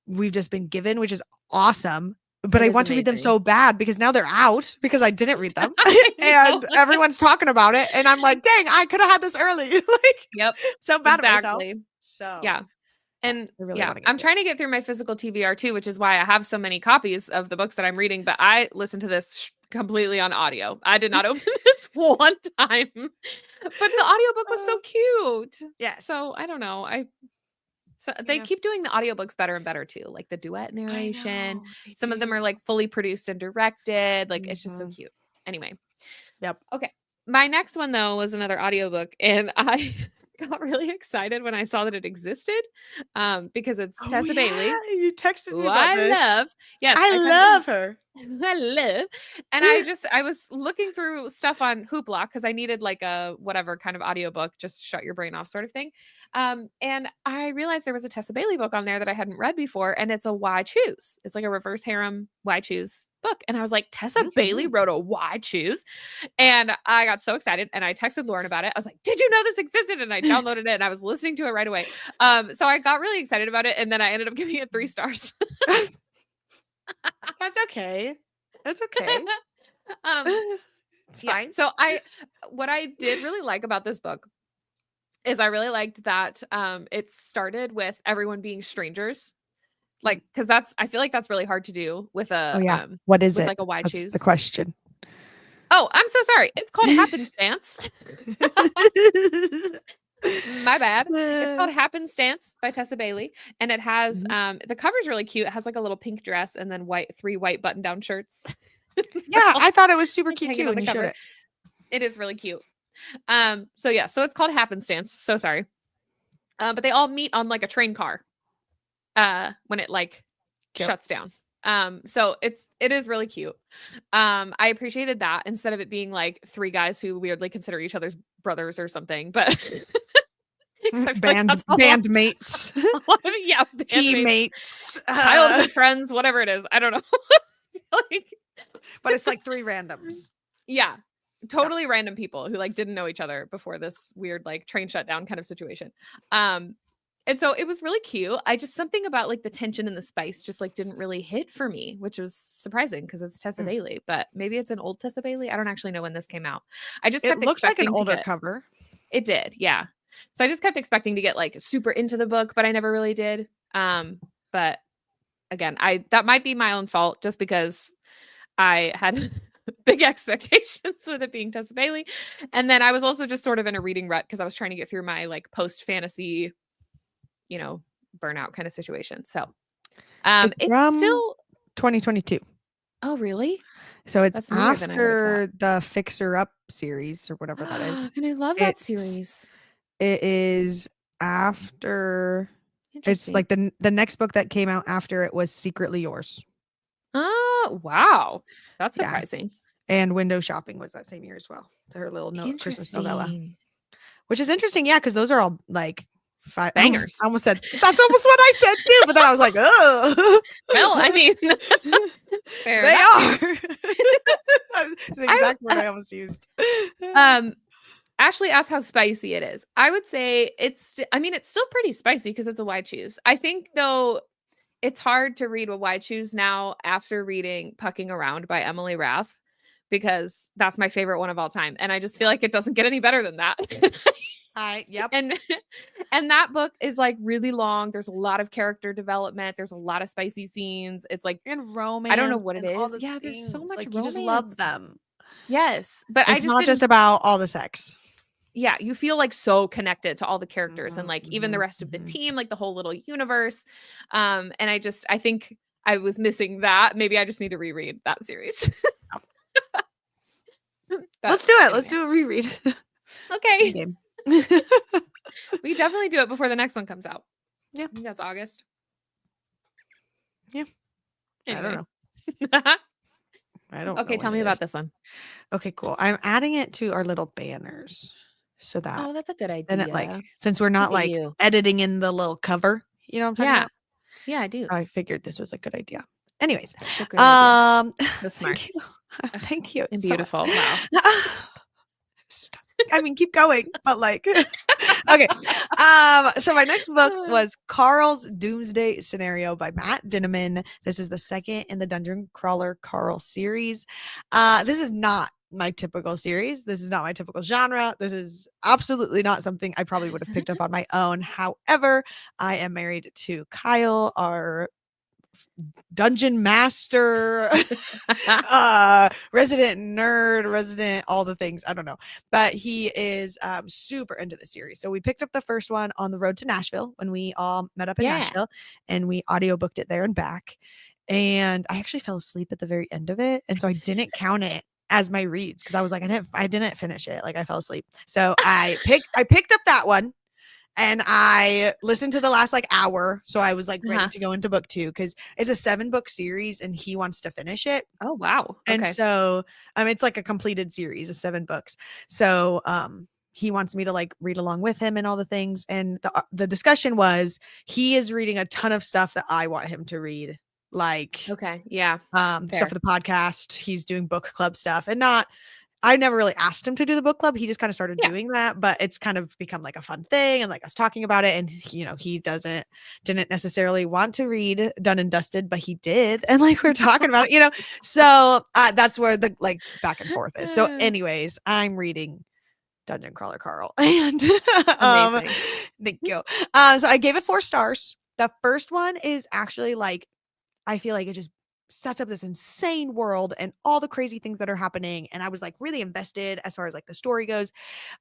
Speaker 2: we've just been given, which is awesome. But
Speaker 3: It
Speaker 2: I
Speaker 3: is
Speaker 2: want to read them
Speaker 3: amazing.
Speaker 2: so bad because now they're out because I didn't read them.
Speaker 3: I
Speaker 2: And
Speaker 3: know.
Speaker 2: everyone's talking about it. And I'm like, dang, I could have had this early. Like,
Speaker 3: Yep.
Speaker 2: so bad at myself.
Speaker 3: Exactly.
Speaker 2: So
Speaker 3: Yeah. And
Speaker 2: I really
Speaker 3: yeah,
Speaker 2: wanna get
Speaker 3: I'm
Speaker 2: through it.
Speaker 3: trying to get through my physical TBR too, which is why I have so many copies of the books that I'm reading, but I listened to this completely on audio. I did not open this one time. But the audiobook was so cute.
Speaker 2: Yes.
Speaker 3: So I don't know. So they
Speaker 2: Yeah.
Speaker 3: keep doing the audiobooks better and better too, like the duet
Speaker 2: I
Speaker 3: narration.
Speaker 2: know, they
Speaker 3: Some of them are
Speaker 2: do.
Speaker 3: like fully produced and directed. Like it's just so
Speaker 2: Mhm.
Speaker 3: cute. Anyway,
Speaker 2: Yep.
Speaker 3: okay. My next one though was another audiobook and I got really excited when I saw that it existed because it's
Speaker 2: Oh,
Speaker 3: Tessa Bailey,
Speaker 2: yeah, you texted me
Speaker 3: who
Speaker 2: about
Speaker 3: I
Speaker 2: this.
Speaker 3: love. Yes,
Speaker 2: I
Speaker 3: texted
Speaker 2: love her.
Speaker 3: I love. And I was looking through stuff on Hoopla because I needed like a whatever kind of audiobook, just shut your brain off sort of thing. And I realized there was a Tessa Bailey book on there that I hadn't read before, and it's a Why Choose. It's like a reverse harem Why Choose book. And I was like, Tessa Bailey wrote a Why Choose. And I got so excited and I texted Lauren about it. I was like, did you know this existed? And I downloaded it and I was listening to it right away. So I got really excited about it. And then I ended up giving it 3 stars.
Speaker 2: That's okay. That's okay.
Speaker 3: um
Speaker 2: It's
Speaker 3: yeah.
Speaker 2: fine.
Speaker 3: So what I did really like about this book is I really liked that it started with everyone being strangers. Like, because I feel like that's really hard to do with a
Speaker 2: Oh yeah. What is
Speaker 3: with
Speaker 2: it?
Speaker 3: like a Why
Speaker 2: That's
Speaker 3: Choose.
Speaker 2: the question.
Speaker 3: Oh, I'm so sorry. It's called Happenstance. My bad. It's called Happenstance by Tessa Bailey. And it has the cover's really cute. It has like a little pink dress and then 3 white button-down shirts.
Speaker 2: Yeah, I thought it was super
Speaker 3: like
Speaker 2: cute
Speaker 3: hanging
Speaker 2: too
Speaker 3: on
Speaker 2: when
Speaker 3: the
Speaker 2: you showed
Speaker 3: cover.
Speaker 2: it.
Speaker 3: It is really cute. So yeah, so it's called Happenstance. So sorry. But they all meet on like a train car when it like
Speaker 2: Cute.
Speaker 3: shuts down. So it is really cute. I appreciated that instead of it being like 3 guys who weirdly consider each other's brothers or something, but 'cause I feel like that's a lot-
Speaker 2: Bandmates,
Speaker 3: a lot of it. Yeah, bandmates,
Speaker 2: teammates,
Speaker 3: childhood friends, whatever it is. I don't know. Like,
Speaker 2: but it's like 3 randoms.
Speaker 3: yeah, totally random people who like didn't know each other before this weird like train shutdown kind of situation. And so it was really cute. I just something about like the tension and the spice just like didn't really hit for me, which was surprising because it's Tessa Bailey, but maybe it's an old Tessa Bailey. I don't actually know when this came out. I just
Speaker 2: It
Speaker 3: kept
Speaker 2: looks like an
Speaker 3: expecting to
Speaker 2: older
Speaker 3: get
Speaker 2: cover.
Speaker 3: it did, yeah. So I just kept expecting to get like super into the book, but I never really did. But again, that might be my own fault just because I had big expectations with it being Tessa Bailey. And then I was also just sort of in a reading rut because I was trying to get through my like post fantasy, burnout kind of situation. So it's
Speaker 2: from
Speaker 3: still
Speaker 2: 2022.
Speaker 3: Oh, really?
Speaker 2: So it's
Speaker 3: That's newer than I would've
Speaker 2: after the Fixer Up series or whatever that is.
Speaker 3: And I love that
Speaker 2: It's-
Speaker 3: series.
Speaker 2: It is after. It's
Speaker 3: Interesting.
Speaker 2: like the next book that came out after it was Secretly Yours,
Speaker 3: Oh, wow. That's
Speaker 2: Yeah.
Speaker 3: surprising.
Speaker 2: and Window Shopping was that same year as well. Her little Christmas novella,
Speaker 3: Interesting.
Speaker 2: which is interesting. Yeah, because those are all like
Speaker 3: Bangers.
Speaker 2: I almost said that's almost what I said too, but then I was like, oh,
Speaker 3: Well, I mean, fair
Speaker 2: they
Speaker 3: enough.
Speaker 2: are. That's the exact word I almost used.
Speaker 3: Ashley asked how spicy it is. I would say it's still pretty spicy because it's a Why Choose. I think though it's hard to read a Why Choose now after reading Pucking Around by Emily Rath because that's my favorite one of all time. And I just feel like it doesn't get any better than that.
Speaker 2: Yep.
Speaker 3: and that book is like really long. There's a lot of character development. There's a lot of spicy scenes. It's like
Speaker 2: And romance.
Speaker 3: I don't know what it
Speaker 2: and all
Speaker 3: is.
Speaker 2: the
Speaker 3: Yeah, there's so
Speaker 2: things.
Speaker 3: much
Speaker 2: Like, you just love
Speaker 3: romance.
Speaker 2: them.
Speaker 3: Yes, but I
Speaker 2: It's
Speaker 3: just
Speaker 2: not just about all the sex.
Speaker 3: yeah, you feel like so connected to all the characters and
Speaker 2: Mhm,
Speaker 3: like even the
Speaker 2: mhm,
Speaker 3: rest of the
Speaker 2: mhm.
Speaker 3: team, like the whole little universe. And I think I was missing that. Maybe I just need to reread that series.
Speaker 2: Let's do it. Let's do a reread.
Speaker 3: Okay.
Speaker 2: Game.
Speaker 3: We definitely do it before the next one comes out.
Speaker 2: Yeah.
Speaker 3: I think that's August.
Speaker 2: Yeah. I don't know. I don't
Speaker 3: Okay,
Speaker 2: know
Speaker 3: tell
Speaker 2: when
Speaker 3: me
Speaker 2: it
Speaker 3: about
Speaker 2: is.
Speaker 3: this one.
Speaker 2: Okay, cool. I'm adding it to our little banners so that
Speaker 3: Oh, that's a good idea.
Speaker 2: then it like since we're not
Speaker 3: Look at
Speaker 2: like
Speaker 3: you.
Speaker 2: editing in the little cover, you know what I'm talking
Speaker 3: Yeah.
Speaker 2: about?
Speaker 3: Yeah, I do.
Speaker 2: I figured this was a good idea. Anyways,
Speaker 3: That's a great idea. So
Speaker 2: thank
Speaker 3: smart
Speaker 2: you. Thank you.
Speaker 3: and
Speaker 2: so much.
Speaker 3: beautiful. Wow.
Speaker 2: Stop. I mean, keep going, but like, okay. So my next book was Carl's Doomsday Scenario by Matt Dinneman. This is the second in the Dungeon Crawler Carl series. This is not my typical series. This is not my typical genre. This is absolutely not something I probably would have picked up on my own. However, I am married to Kyle, our dungeon master, resident nerd, resident all the things. I don't know, but he is super into the series. So we picked up the first one on the road to Nashville when we all met up in Nashville, and we audiobooked it there and back. And I actually fell asleep at the very end of it, and so I didn't count it as my reads because I was like, I didn't finish it. Like I fell asleep. So I picked up that one. And I listened to the last like hour. So I was like ready to go into book 2 because it's a 7-book series and he wants to finish it.
Speaker 3: Oh, wow.
Speaker 2: And so it's like a completed series of 7 books. So he wants me to like read along with him and all the things. And the discussion was he is reading a ton of stuff that I want him to read. Like
Speaker 3: stuff for the
Speaker 2: podcast. He's doing book club stuff and not. I never really asked him to do the book club. He just kind of started doing that, but it's kind of become like a fun thing and like us talking about it. And he didn't necessarily want to read Done and Dusted, but he did. And like we're talking about it, so that's where the like back and forth is. So anyways, I'm reading Dungeon Crawler Carl and thank you. So I gave it 4 stars. The first one is actually like, I feel like it just sets up this insane world and all the crazy things that are happening. And I was like really invested as far as like the story goes,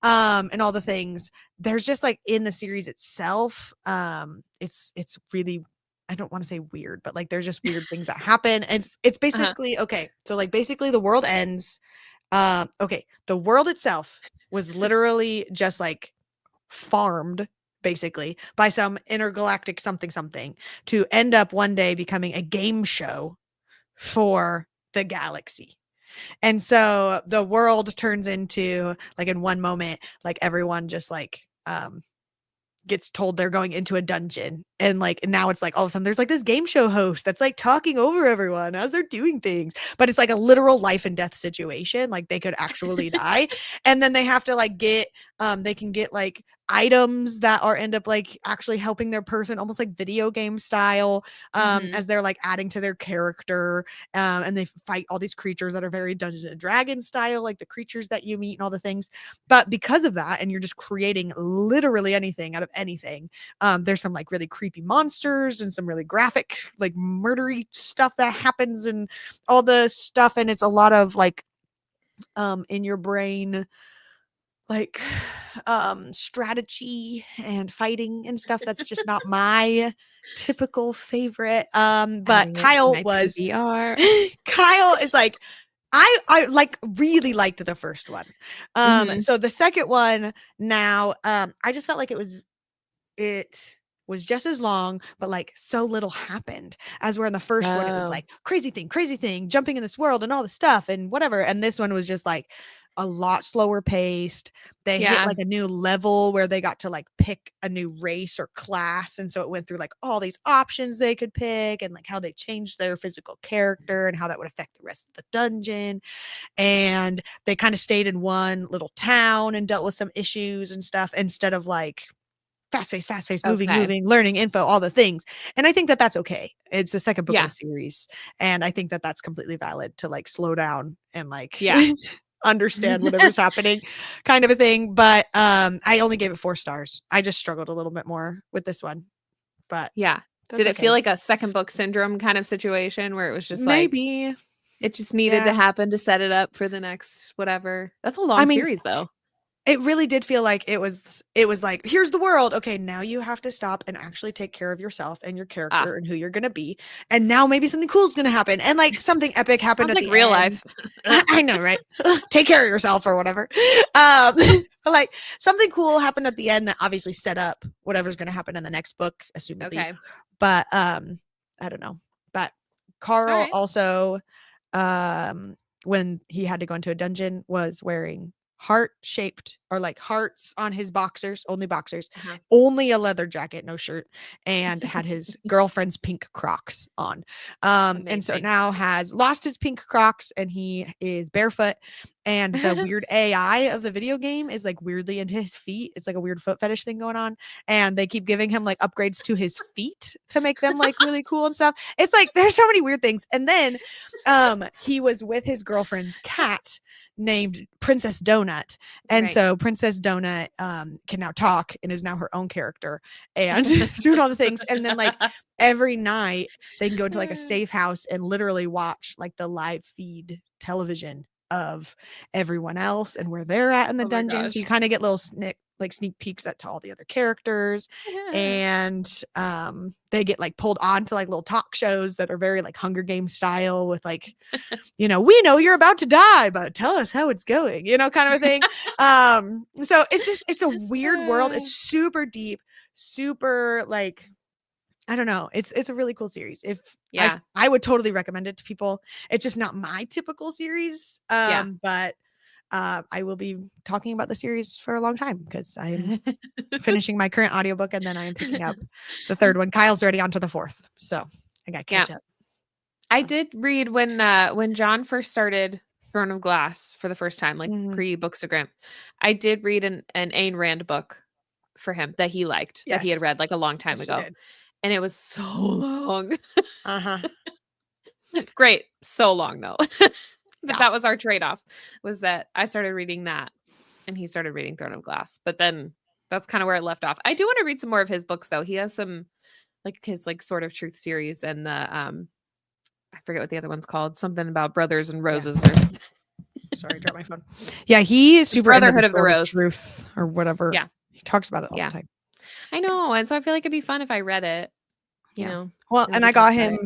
Speaker 2: and all the things. There's just like in the series itself, it's really, I don't want to say weird, but like there's just weird things that happen. And it's basically okay. So like basically the world ends. The world itself was literally just like farmed basically by some intergalactic something to end up one day becoming a game show for the galaxy. And so the world turns into like in one moment, like everyone just like gets told they're going into a dungeon, and like and now it's like all of a sudden there's like this game show host that's like talking over everyone as they're doing things, but it's like a literal life and death situation, like they could actually die. And then they have to like get they can get like items that are end up like actually helping their person, almost like video game style, as they're like adding to their character, and they fight all these creatures that are very Dungeons and Dragons style, like the creatures that you meet and all the things. But because of that, and you're just creating literally anything out of anything, there's some like really creepy monsters and some really graphic like murdery stuff that happens and all the stuff. And it's a lot of like in your brain, like strategy and fighting and stuff that's just not my typical favorite. But Kyle was Kyle is like, I like really liked the first one. So the second one now, I just felt like it was just as long, but like so little happened as where in the first one it was like crazy thing, jumping in this world and all the stuff and whatever. And this one was just like a lot slower paced. They hit like a new level where they got to like pick a new race or class. And so it went through like all these options they could pick and like how they changed their physical character and how that would affect the rest of the dungeon. And they kind of stayed in one little town and dealt with some issues and stuff instead of like fast paced, moving, learning info, all the things. And I think that that's okay. It's the second book of the series. And I think that that's completely valid to like slow down and like understand whatever's happening kind of a thing. But I only gave it 4 stars. I just struggled a little bit more with this one. But
Speaker 3: did it feel like a second book syndrome kind of situation where it was just
Speaker 2: maybe
Speaker 3: like it just needed to happen to set it up for the next whatever? That's a long series though.
Speaker 2: It really did feel like it was like, here's the world. Okay, now you have to stop and actually take care of yourself and your character and who you're going to be. And now maybe something cool is going to happen. And like something epic happened at
Speaker 3: like
Speaker 2: the
Speaker 3: real
Speaker 2: end.
Speaker 3: life.
Speaker 2: I know, right? Take care of yourself or whatever. But like something cool happened at the end that obviously set up whatever's going to happen in the next book, assumedly.
Speaker 3: Okay.
Speaker 2: But I don't know. But Carl also, when he had to go into a dungeon, was wearing heart-shaped or like hearts on his boxers, only boxers,
Speaker 3: Uh-huh.
Speaker 2: only a leather jacket, no shirt, and had his girlfriend's pink Crocs on. And so
Speaker 3: Amazing.
Speaker 2: now has lost his pink Crocs and he is barefoot. And the weird AI of the video game is like weirdly into his feet. It's like a weird foot fetish thing going on. And they keep giving him like upgrades to his feet to make them like really cool and stuff. It's like there's so many weird things. And then he was with his girlfriend's cat named Princess Donut. And
Speaker 3: Right.
Speaker 2: so Princess Donut can now talk and is now her own character and doing all the things. And then like every night they can go into like a safe house and literally watch like the live feed television of everyone else and where they're at in the
Speaker 3: Oh my
Speaker 2: dungeon. So you
Speaker 3: gosh.
Speaker 2: kind of get little sneak peeks to all the other characters. And they get like pulled on to like little talk shows that are very like Hunger Games style with like, we know you're about to die, but tell us how it's going, kind of a thing. So it's a weird world. It's super deep, super like, I don't know. It's a really cool series.
Speaker 3: Yeah.
Speaker 2: I would totally recommend it to people. It's just not my typical series. But I will be talking about the series for a long time because I am finishing my current audiobook and then I am picking up the third one. Kyle's already on to the fourth. So I got to catch up.
Speaker 3: I did read when John first started Throne of Glass for the first time, like pre-Books of Grimm. I did read an Ayn Rand book for him that he liked, that he had read like a long time ago. And it was so long. Great. So long though. But that was our trade-off, was that I started reading that and he started reading Throne of Glass. But then that's kind of where it left off. I do want to read some more of his books though. He has some like his like Sword of Truth series and the I forget what the other one's called. Something about brothers and roses or
Speaker 2: sorry, drop my phone. Yeah, he is super into
Speaker 3: Brotherhood
Speaker 2: the
Speaker 3: of the
Speaker 2: Sword
Speaker 3: Rose
Speaker 2: Truth or whatever.
Speaker 3: Yeah.
Speaker 2: He talks about it all the time.
Speaker 3: I know. And so I feel like it'd be fun if I read it. You know.
Speaker 2: Well, and I got him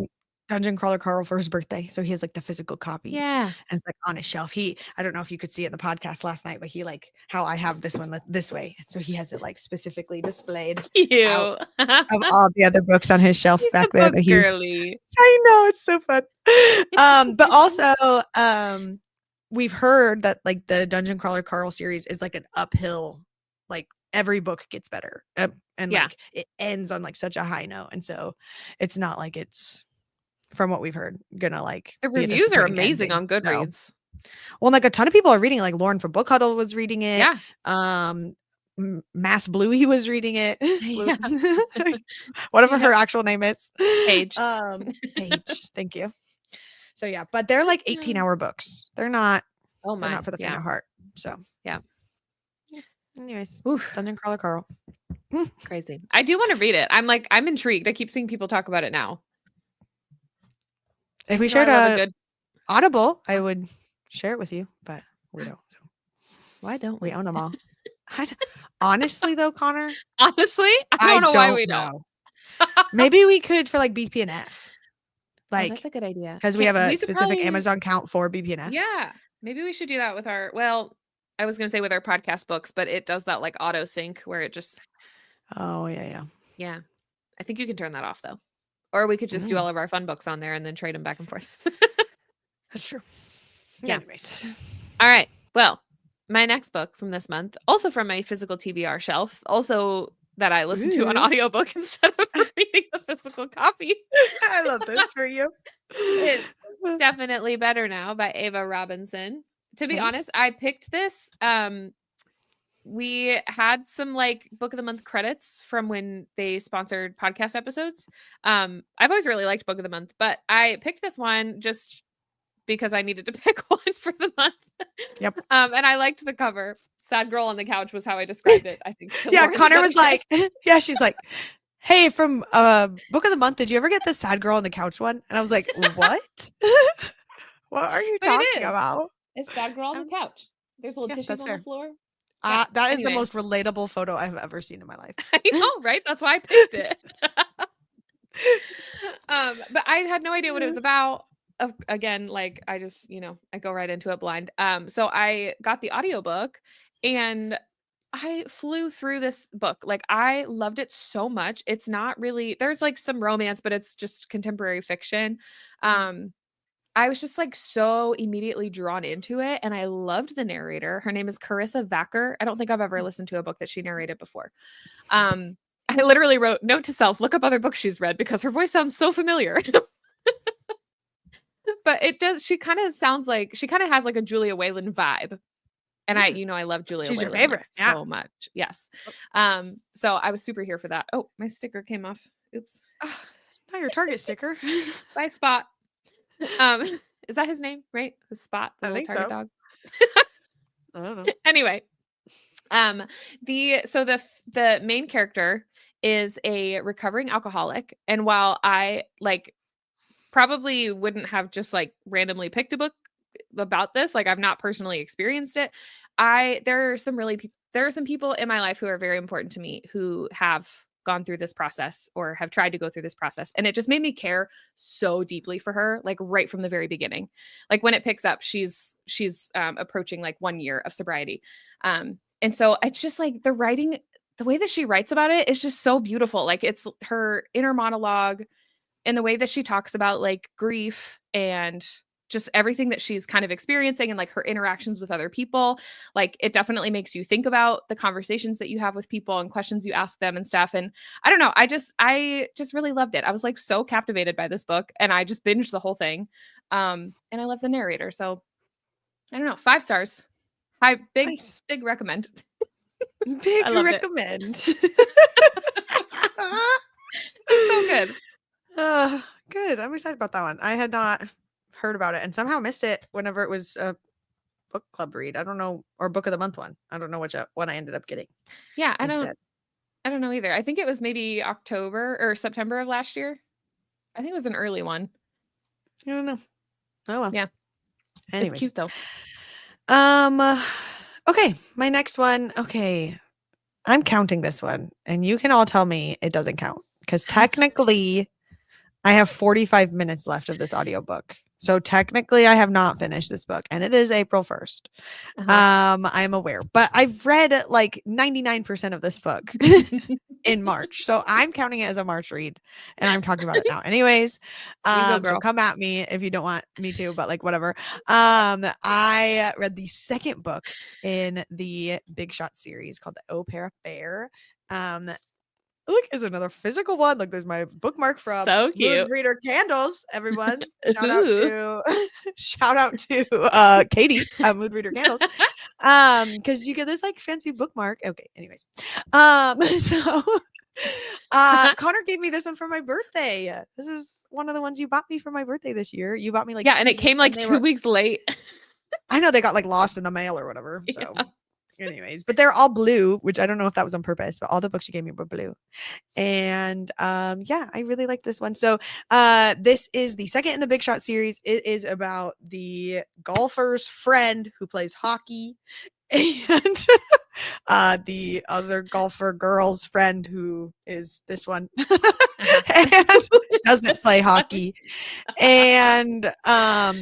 Speaker 2: Dungeon Crawler Carl for his birthday. So he has like the physical copy.
Speaker 3: Yeah.
Speaker 2: And it's like on his shelf. I don't know if you could see it in the podcast last night, but he like how I have this one this way. So he has it like specifically displayed out of all the other books on his shelf back there. That
Speaker 3: girly.
Speaker 2: I know, it's so fun. But also we've heard that like the Dungeon Crawler Carl series is like an uphill, like every book gets better. And like it ends on like such a high note. And so it's not like it's, from what we've heard, gonna like
Speaker 3: the reviews are amazing on Goodreads.
Speaker 2: So. Well, like a ton of people are reading it. Like Lauren from Book Huddle was reading it.
Speaker 3: Yeah.
Speaker 2: Mass Bluey was reading it. Whatever her actual name is.
Speaker 3: Paige.
Speaker 2: Paige. Thank you. So yeah, but they're like 18-hour books. They're not.
Speaker 3: Oh my.
Speaker 2: They're not for the faint of heart. So
Speaker 3: yeah.
Speaker 2: Anyways,
Speaker 3: Oof.
Speaker 2: Dungeon Crawler Carl.
Speaker 3: Crazy. I do want to read it. I'm intrigued. I keep seeing people talk about it now.
Speaker 2: If we shared a good Audible, I would share it with you, but we don't. So.
Speaker 3: Why don't
Speaker 2: we own them all? Honestly, though, Connor.
Speaker 3: Honestly, I don't know why we don't.
Speaker 2: Maybe we could for like BPNF.
Speaker 3: Like that's a good idea
Speaker 2: because we have a specific Amazon account for BPNF.
Speaker 3: Yeah, maybe we should do that with our. Well, I was gonna say with our podcast books, but it does that like auto sync where it just.
Speaker 2: Oh yeah.
Speaker 3: I think you can turn that off though. Or we could just do all of our fun books on there and then trade them back and forth.
Speaker 2: That's true.
Speaker 3: Yeah.
Speaker 2: Anyways.
Speaker 3: All right. Well, my next book from this month, also from my physical TBR shelf, also that I listen to on audiobook instead of reading the physical copy.
Speaker 2: I love this for you.
Speaker 3: It's Definitely Better Now by Ava Robinson. To be honest, I picked this. We had some like book of the month credits from when they sponsored podcast episodes. I've always really liked book of the month, but I picked this one just because I needed to pick one for the month.
Speaker 2: Yep.
Speaker 3: And I liked the cover. Sad girl on the couch was how I described it, I think.
Speaker 2: Yeah, Connor was like, she's like, hey, from book of the month, did you ever get the sad girl on the couch one? And I was like, what? What are you talking about?
Speaker 3: It's sad girl on the couch. There's little tissues on the floor.
Speaker 2: That is the most relatable photo I've ever seen in my life.
Speaker 3: I know, right? That's why I picked it. But I had no idea what it was about. Again, like I just, I go right into it blind. So I got the audiobook and I flew through this book. Like I loved it so much. It's not really, there's like some romance, but it's just contemporary fiction. I was just like so immediately drawn into it, and I loved the narrator. Her name is Carissa Vacker. I don't think I've ever listened to a book that she narrated before. I literally wrote, note to self, look up other books she's read because her voice sounds so familiar. But it does, she kind of has like a Julia Wayland vibe. And I love Julia
Speaker 2: She's your
Speaker 3: Wayland, like,
Speaker 2: favorite, yeah.
Speaker 3: so much. Yes. So I was super here for that. Oh, my sticker came off. Oops.
Speaker 2: Not your Target sticker.
Speaker 3: Bye, Spot. Is that his name, right? The Spot, the
Speaker 2: I
Speaker 3: little
Speaker 2: think
Speaker 3: Target
Speaker 2: so.
Speaker 3: dog.
Speaker 2: I don't know.
Speaker 3: Anyway, the main character is a recovering alcoholic, and while I like probably wouldn't have just like randomly picked a book about this, like I've not personally experienced it, there are some people in my life who are very important to me who have gone through this process or have tried to go through this process, and it just made me care so deeply for her, like right from the very beginning. Like when it picks up, she's approaching like 1 year of sobriety, and so it's just like the writing, the way that she writes about it is just so beautiful. Like it's her inner monologue and the way that she talks about like grief and just everything that she's kind of experiencing and like her interactions with other people. Like it definitely makes you think about the conversations that you have with people and questions you ask them and stuff. And I don't know, I just really loved it. I was like so captivated by this book, and I just binged the whole thing. And I love the narrator. So I don't know, 5 stars. Hi,
Speaker 2: Nice.
Speaker 3: big recommend.
Speaker 2: Big
Speaker 3: I loved it.
Speaker 2: recommend.
Speaker 3: It's so good.
Speaker 2: Good. I'm excited about that one. I had not heard about it and somehow missed it whenever it was a book club read. I don't know, or book of the month one. I don't know which one I ended up getting.
Speaker 3: Yeah, I
Speaker 2: instead.
Speaker 3: don't know either. I think it was maybe October or September of last year. I think it was an early one.
Speaker 2: I don't know. Oh well.
Speaker 3: Yeah.
Speaker 2: Anyways.
Speaker 3: It's cute though.
Speaker 2: Okay, my next one. Okay. I'm counting this one, and you can all tell me it doesn't count because technically I have 45 minutes left of this audiobook. So technically I have not finished this book, and it is April 1st. I'm aware, but I've read like 99% of this book in March. So I'm counting it as a March read, and I'm talking about it now. Anyways, so come at me if you don't want me to, but like whatever. I read the second book in the Big Shot series called The Au Pair Affair. Look, is another physical one. Look, there's my bookmark from
Speaker 3: So cute.
Speaker 2: Mood Reader Candles. Everyone, shout out to Katie at Mood Reader Candles, because you get this like fancy bookmark. Okay, anyways, so Connor gave me this one for my birthday. This is one of the ones you bought me for my birthday this year. You bought me like
Speaker 3: and it came like 2 weeks late.
Speaker 2: I know they got like lost in the mail or whatever. So. Yeah. Anyways, but they're all blue, which I don't know if that was on purpose, but all the books you gave me were blue. And yeah, I really like this one. So this is the second in the Big Shot series. It is about the golfer's friend who plays hockey and the other golfer girl's friend who is this one and doesn't play hockey. And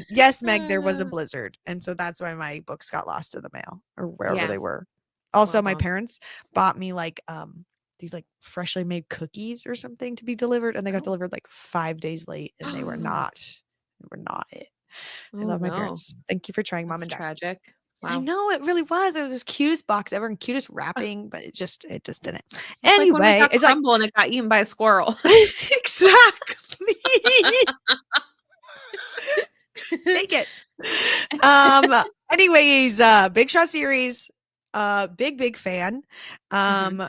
Speaker 2: yes, Meg, there was a blizzard, and so that's why my books got lost in the mail or wherever they were. Also, my parents bought me like these like freshly made cookies or something to be delivered, and they got delivered like 5 days late, and they were not it. I love my parents. Thank you for trying, Mom and Dad.
Speaker 3: Tragic. Wow.
Speaker 2: I know, it really was. It was this cutest box ever and cutest wrapping, but it just didn't.
Speaker 3: It's
Speaker 2: anyway,
Speaker 3: like when we got
Speaker 2: it's
Speaker 3: Crumble and it got eaten by a squirrel.
Speaker 2: Exactly. Take it. Anyways, Big Shot series. Big fan.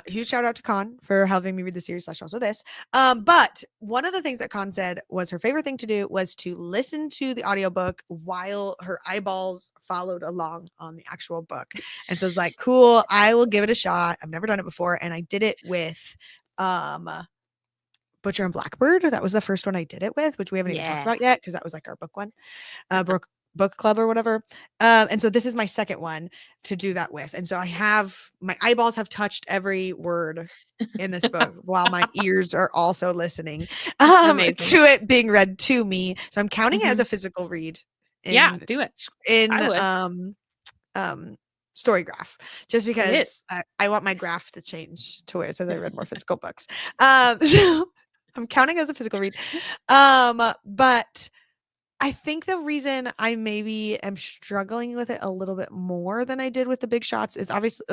Speaker 2: Huge shout out to Con for helping me read the series / also this. But one of the things that Con said was her favorite thing to do was to listen to the audiobook while her eyeballs followed along on the actual book. And so it's like, cool, I will give it a shot. I've never done it before, and I did it with Butcher and Blackbird. That was the first one I did it with, which we haven't even talked about yet because that was like our book one. Book club or whatever. And so this is my second one to do that with. And so my eyeballs have touched every word in this book while my ears are also listening to it being read to me. So I'm counting it as a physical read.
Speaker 3: Do it.
Speaker 2: In Storygraph, just because I want my graph to change to where it says I read more physical books. So I'm counting as a physical read. But I think the reason I maybe am struggling with it a little bit more than I did with the big shots is obviously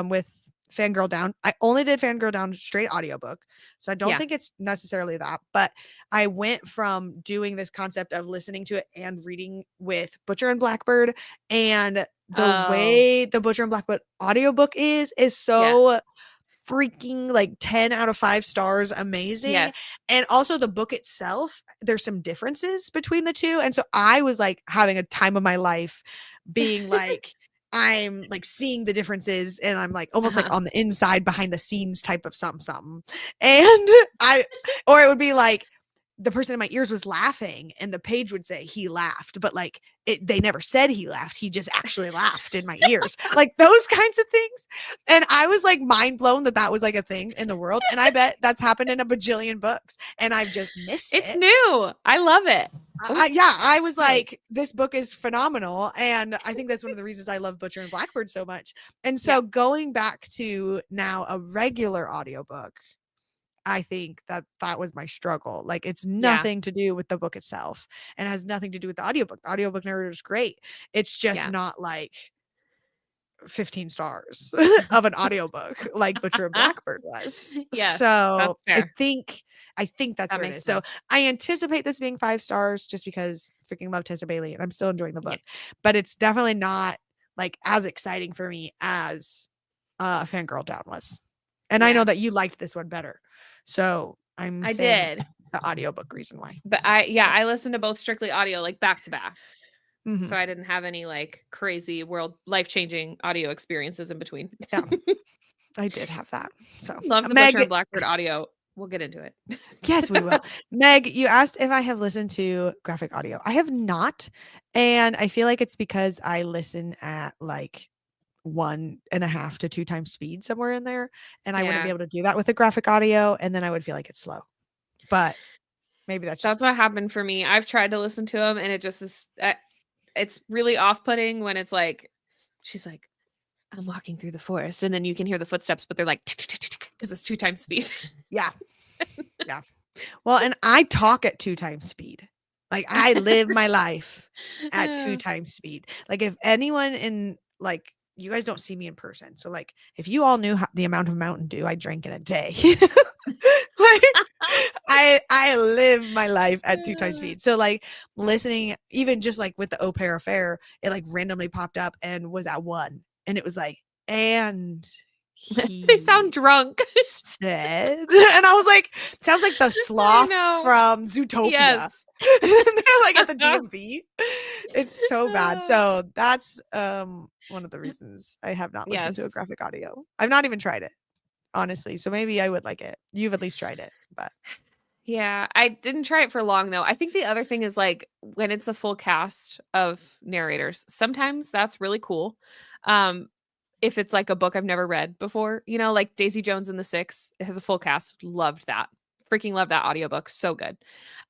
Speaker 2: with Fangirl Down. I only did Fangirl Down straight audiobook. So I don't
Speaker 3: Yeah.
Speaker 2: think it's necessarily that, but I went from doing this concept of listening to it and reading with Butcher and Blackbird, and the
Speaker 3: Oh,
Speaker 2: way the Butcher and Blackbird audiobook is so
Speaker 3: yes.
Speaker 2: freaking like 10 out of 5 stars amazing.
Speaker 3: Yes.
Speaker 2: And also the book itself, there's some differences between the two. And so I was like having a time of my life being like, I'm like seeing the differences and I'm like almost like
Speaker 3: Uh-huh.
Speaker 2: on the inside behind the scenes type of something. And or it would be like the person in my ears was laughing and the page would say he laughed, but like they never said he laughed. He just actually laughed in my ears, like those kinds of things. And I was like mind blown that that was like a thing in the world. And I bet that's happened in a bajillion books and I've just missed
Speaker 3: It's
Speaker 2: it.
Speaker 3: new. I love it.
Speaker 2: I was like, this book is phenomenal. And I think that's one of the reasons I love Butcher and Blackbird so much. And so going back to now a regular audiobook, I think that was my struggle. Like it's nothing to do with the book itself and has nothing to do with the audiobook. The audiobook narrator is great. It's just not like 15 stars of an audiobook like Butcher and Blackbird was.
Speaker 3: Yes,
Speaker 2: So
Speaker 3: that's fair.
Speaker 2: I think that's
Speaker 3: That
Speaker 2: where it
Speaker 3: makes
Speaker 2: is. So
Speaker 3: sense.
Speaker 2: I anticipate this being 5 stars just because freaking love Tessa Bailey and I'm still enjoying the book. But it's definitely not like as exciting for me as Fangirl Down was. And I know that you liked this one better. So I'm saying
Speaker 3: did.
Speaker 2: the audiobook reason why.
Speaker 3: But I listened to both strictly audio, like back to back.
Speaker 2: Mhm.
Speaker 3: So I didn't have any like crazy life-changing audio experiences in between.
Speaker 2: Yeah. I did have that. So
Speaker 3: Love the
Speaker 2: Meg,
Speaker 3: Butcher and Blackbird audio. We'll get into it.
Speaker 2: yes, we will. Meg, you asked if I have listened to graphic audio. I have not. And I feel like it's because I listen at like 1.5 to 2 times speed somewhere in there. And I wouldn't be able to do that with the graphic audio. And then I would feel like it's slow. But maybe that's
Speaker 3: what happened for me. I've tried to listen to them and it just is, it's really off-putting when it's like, she's like, I'm walking through the forest. And then you can hear the footsteps, but they're like, because it's 2 times speed.
Speaker 2: Yeah. Yeah. Well, and I talk at 2 times speed. Like I live my life at 2 times speed. Like if anyone in like, you guys don't see me in person. So like if you all knew the amount of Mountain Dew I drank in a day, like I live my life at 2 times speed. So like listening, even just like with the Au Pair Affair, it like randomly popped up and was at 1. And it was like, and
Speaker 3: they sound drunk.
Speaker 2: said, and I was like, sounds like the sloths from Zootopia.
Speaker 3: Yes.
Speaker 2: They're like at the DMV. It's so bad. So that's one of the reasons I have not listened to a graphic audio. I've not even tried it, honestly. So maybe I would like it. You've at least tried it, but
Speaker 3: yeah, I didn't try it for long though. I think the other thing is like when it's the full cast of narrators, sometimes that's really cool. If it's like a book I've never read before, you know, like Daisy Jones and the Six, it has a full cast. Loved that. Freaking love that audiobook. So good.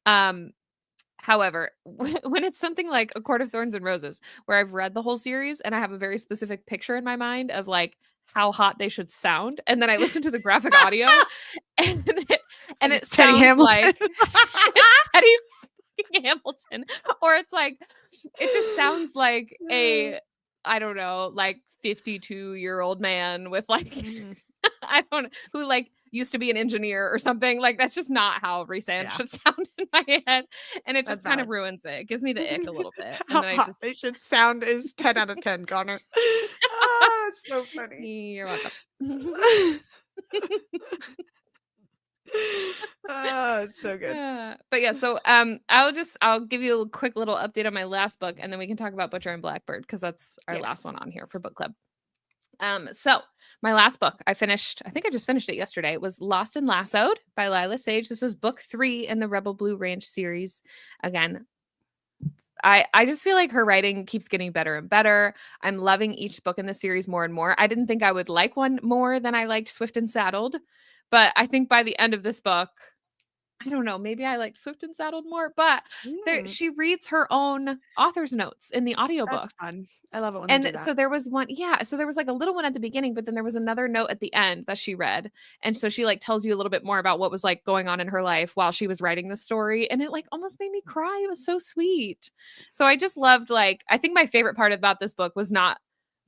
Speaker 3: However, when it's something like A Court of Thorns and Roses, where I've read the whole series and I have a very specific picture in my mind of like how hot they should sound, and then I listen to the graphic audio and it sounds like it's Teddy fucking Hamilton, or it's like it just sounds like a, I don't know, like 52-year-old man with like I don't know, who like used to be an engineer or something. Like that's just not how Rhysand should sound in my head, and it just kind of ruins it. It gives me the ick a little bit. And then I just
Speaker 2: they should sound is 10 out of 10, Connor. Oh, it's so funny.
Speaker 3: You're welcome.
Speaker 2: Oh, it's so good.
Speaker 3: But yeah, so I'll give you a quick little update on my last book, and then we can talk about Butcher and Blackbird because that's our last one on here for book club. So my last book I think I just finished it yesterday. It was Lost and Lassoed by Lila Sage. This is book 3 in the Rebel Blue Ranch series. Again, I just feel like her writing keeps getting better and better. I'm loving each book in the series more and more. I didn't think I would like one more than I liked Swift and Saddled, but I think by the end of this book, I don't know, maybe I like Swift and Saddled more, but
Speaker 2: Mm,
Speaker 3: she reads her own author's notes in the audiobook.
Speaker 2: that's fun. I love it when they do
Speaker 3: And
Speaker 2: that.
Speaker 3: so there was one, yeah. So there was like a little one at the beginning, but then there was another note at the end that she read. And so she like tells you a little bit more about what was like going on in her life while she was writing the story. And it like almost made me cry. It was so sweet. So I just loved like, I think my favorite part about this book was not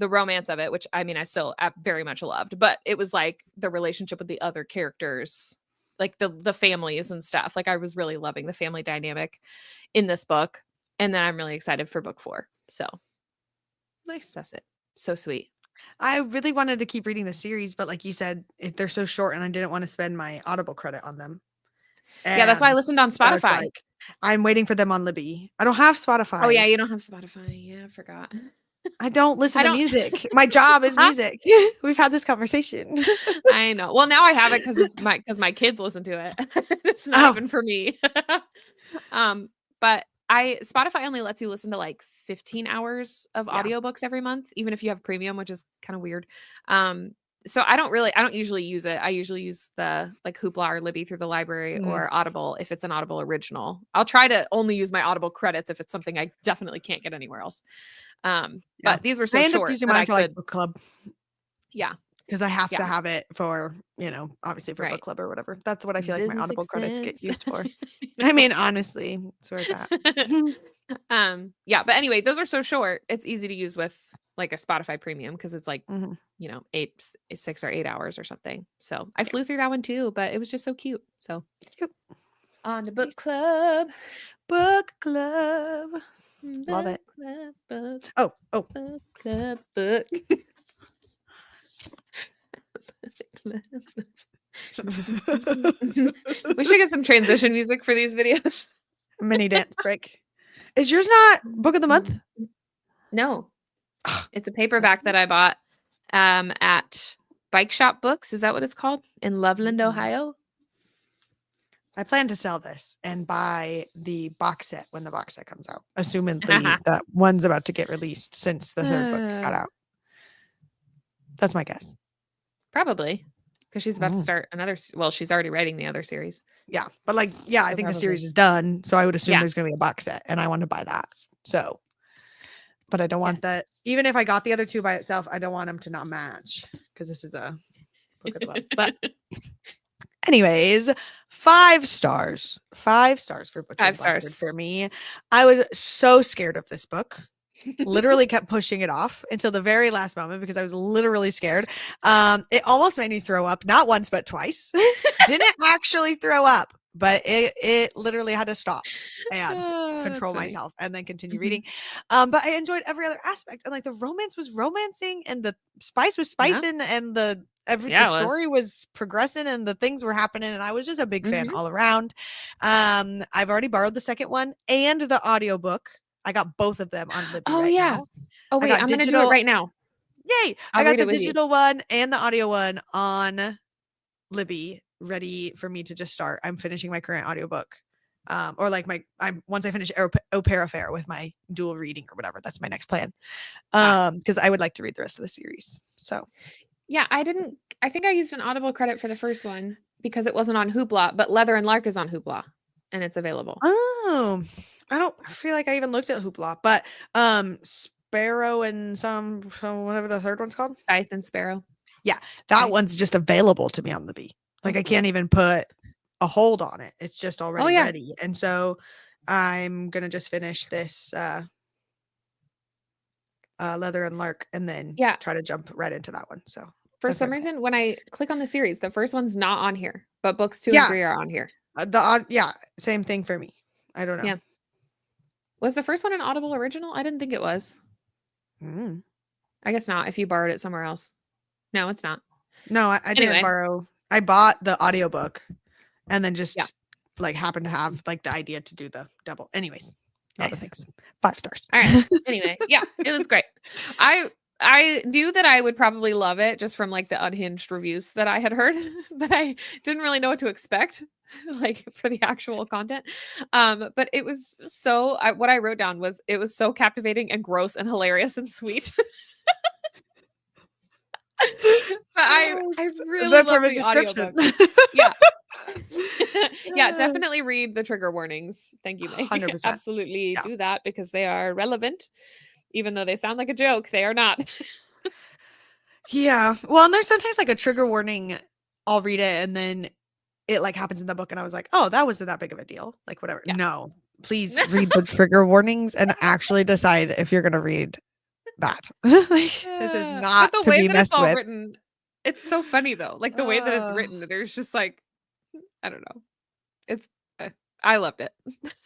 Speaker 3: the romance of it, which I mean, I still very much loved, but it was like the relationship with the other characters, like the families and stuff. Like I was really loving the family dynamic in this book. And then I'm really excited for book 4. So
Speaker 2: Nice.
Speaker 3: that's it. So sweet.
Speaker 2: I really wanted to keep reading the series, but like you said, they're so short and I didn't want to spend my Audible credit on them.
Speaker 3: Yeah, that's why I
Speaker 2: And
Speaker 3: listened on
Speaker 2: so it's
Speaker 3: Spotify.
Speaker 2: like, I'm waiting for them on Libby. I don't have Spotify.
Speaker 3: Oh yeah, you don't have Spotify. Yeah, I forgot.
Speaker 2: I don't listen
Speaker 3: I
Speaker 2: to
Speaker 3: don't-
Speaker 2: music. My job is music. We've had this conversation.
Speaker 3: I know. Well, now I have it because my kids listen to it. It's not
Speaker 2: Oh.
Speaker 3: even for me. But Spotify only lets you listen to like 15 hours of
Speaker 2: Yeah.
Speaker 3: audiobooks every month, even if you have premium, which is kind of weird. So I don't usually use it. I usually use the like Hoopla or Libby through the library
Speaker 2: Mhm.
Speaker 3: or Audible if it's an Audible original. I'll try to only use my Audible credits if it's something I definitely can't get anywhere else.
Speaker 2: Yeah.
Speaker 3: But these were so
Speaker 2: I end up
Speaker 3: short
Speaker 2: using
Speaker 3: that
Speaker 2: mine
Speaker 3: I
Speaker 2: for like
Speaker 3: could,
Speaker 2: book club
Speaker 3: yeah.
Speaker 2: because I have to
Speaker 3: Yeah.
Speaker 2: have it for, obviously for
Speaker 3: Right.
Speaker 2: book club or whatever. That's what I feel like my
Speaker 3: Business
Speaker 2: Audible credits get
Speaker 3: expense.
Speaker 2: used for. I mean, honestly, that's where it's at.
Speaker 3: Yeah, but anyway, those are so short. It's easy to use with like a Spotify premium because it's like,
Speaker 2: Mhm.
Speaker 3: 6 or 8 hours or something. So I
Speaker 2: Yeah.
Speaker 3: flew through that one too, but it was just so cute. So
Speaker 2: Cute.
Speaker 3: on to
Speaker 2: Nice.
Speaker 3: book club.
Speaker 2: Book club. Love
Speaker 3: Book
Speaker 2: it.
Speaker 3: club, book,
Speaker 2: Oh.
Speaker 3: book club, book. We should get some transition music for these videos.
Speaker 2: Mini dance break. Is yours not book of the month?
Speaker 3: No. It's a paperback that I bought at Bike Shop Books. Is that what it's called? In Loveland,
Speaker 2: Mm.
Speaker 3: Ohio.
Speaker 2: I plan to sell this and buy the box set when the box set comes out, assumedly that one's about to get released since the third book got out. That's my guess.
Speaker 3: Probably. Because she's about to
Speaker 2: Mm.
Speaker 3: start well, she's already writing the other series.
Speaker 2: Yeah, but I
Speaker 3: So
Speaker 2: think the
Speaker 3: probably.
Speaker 2: series is done, so I would assume
Speaker 3: Yeah.
Speaker 2: there's going to be a box set, and I want to buy that. So, but I don't want
Speaker 3: Yes.
Speaker 2: that. Even if I got the other two by itself, I don't want them to not match because this is a book of the month. But anyways, 5 stars. 5 stars for Butcher
Speaker 3: 5
Speaker 2: and Blackbird
Speaker 3: stars.
Speaker 2: for me. I was so scared of this book. Literally kept pushing it off until the very last moment because I was literally scared. It almost made me throw up, not once but twice. Didn't actually throw up, but it literally had to stop and control myself and then continue reading. But I enjoyed every other aspect, and like the romance was romancing and the spice was spicing and the story was progressing and the things were happening, and I was just a big fan all around. I've already borrowed the second one and the audiobook. I got both of them on Libby now.
Speaker 3: Oh wait, I'm gonna do it right now.
Speaker 2: Yay! I got the digital one and the audio one on Libby ready for me to just start. I'm finishing my current audiobook. Or like once I finish Au Pair Affair with my dual reading or whatever, that's my next plan. Because I would like to read the rest of the series. So
Speaker 3: yeah, I think I used an Audible credit for the first one because it wasn't on Hoopla, but Leather and Lark is on Hoopla and it's available.
Speaker 2: Oh, I don't feel like I even looked at Hoopla, but Sparrow and some whatever the third one's called.
Speaker 3: Scythe and Sparrow.
Speaker 2: Yeah, that one's just available to me on Libby. Like I can't even put a hold on it. It's just already ready. And so I'm gonna just finish this Leather and Lark and then try to jump right into that one. So
Speaker 3: for some reason, when I click on the series, the first one's not on here, but books 2 and 3 are on here.
Speaker 2: Same thing for me. I don't know.
Speaker 3: Yeah. Was the first one an Audible original? I didn't think it was. I guess not if you borrowed it somewhere else. No, it's not.
Speaker 2: No, I didn't borrow. I bought the audiobook and then just like happened to have like the idea to do the double. Anyways, nice. Things. 5 stars.
Speaker 3: All right. Anyway, yeah, it was great. I knew that I would probably love it just from like the unhinged reviews that I had heard, but I didn't really know what to expect like for the actual content. But it was what I wrote down was it was so captivating and gross and hilarious and sweet. But I really
Speaker 2: the
Speaker 3: love
Speaker 2: perfect
Speaker 3: the
Speaker 2: description.
Speaker 3: audiobook. Yeah. Yeah, definitely read the trigger warnings. Thank you, Meg.
Speaker 2: 100%.
Speaker 3: Absolutely
Speaker 2: Yeah.
Speaker 3: do that because they are relevant. Even though they sound like a joke, they are not.
Speaker 2: Yeah. Well, and there's sometimes like a trigger warning. I'll read it and then it like happens in the book and I was like, oh, that wasn't that big of a deal. Like whatever.
Speaker 3: Yeah.
Speaker 2: No, please read the trigger warnings and actually decide if you're gonna read that. Like, this is
Speaker 3: But
Speaker 2: not
Speaker 3: the
Speaker 2: to
Speaker 3: way
Speaker 2: be
Speaker 3: that it's
Speaker 2: messed
Speaker 3: all
Speaker 2: with.
Speaker 3: written, it's so funny though. Like the way that it's
Speaker 2: Uh,
Speaker 3: written, there's just like, I don't know. It's I loved it.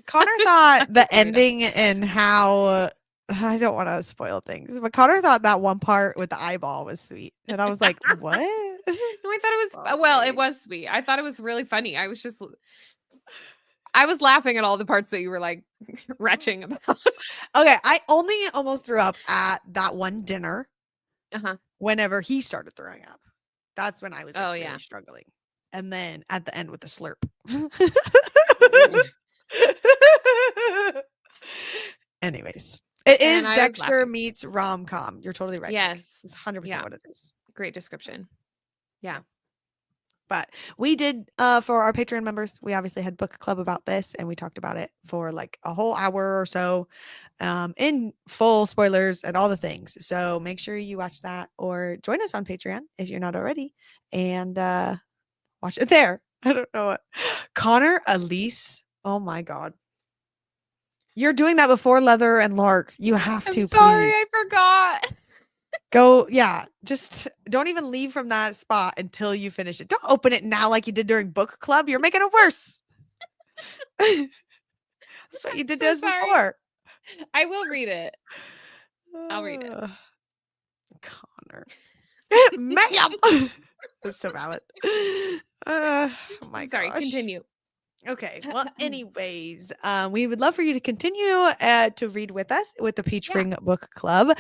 Speaker 2: Connor
Speaker 3: Just
Speaker 2: thought
Speaker 3: to
Speaker 2: the
Speaker 3: bring it up.
Speaker 2: ending and how I don't want to spoil things, but Connor thought that one part with the eyeball was sweet. And I was like, what?
Speaker 3: No, I thought it was
Speaker 2: Oh,
Speaker 3: well, it
Speaker 2: Meg.
Speaker 3: was sweet. I thought it was really funny. I was laughing at all the parts that you were like retching about.
Speaker 2: Okay, I only almost threw up at that one dinner
Speaker 3: Uh-huh.
Speaker 2: whenever he started throwing up. That's when I was like,
Speaker 3: Oh,
Speaker 2: really
Speaker 3: yeah.
Speaker 2: struggling. And then at the end with the slurp. Anyways, it
Speaker 3: And
Speaker 2: is
Speaker 3: I was
Speaker 2: Dexter
Speaker 3: laughing.
Speaker 2: meets rom com. You're totally right. Meg.
Speaker 3: Yes.
Speaker 2: It's 100%
Speaker 3: Yeah.
Speaker 2: what it is.
Speaker 3: Great description. Yeah.
Speaker 2: But we did for our Patreon members, we obviously had book club about this and we talked about it for like a whole hour or so in full spoilers and all the things. So make sure you watch that or join us on Patreon if you're not already and watch it there. I don't know what. Connor, Elise. Oh my God. You're doing that before Leather and Lark. You have
Speaker 3: I'm
Speaker 2: to
Speaker 3: sorry,
Speaker 2: please.
Speaker 3: I forgot.
Speaker 2: Go, yeah. Just don't even leave from that spot until you finish it. Don't open it now like you did during book club. You're making it worse. That's what you did to
Speaker 3: So
Speaker 2: us
Speaker 3: sorry.
Speaker 2: before.
Speaker 3: I will read it. I'll read it.
Speaker 2: Connor. Ma'am. That's so valid. Oh my
Speaker 3: I'm sorry,
Speaker 2: gosh.
Speaker 3: continue.
Speaker 2: Okay. Well, anyways, we would love for you to continue to read with us with the Peach
Speaker 3: Yeah.
Speaker 2: Ring Book Club.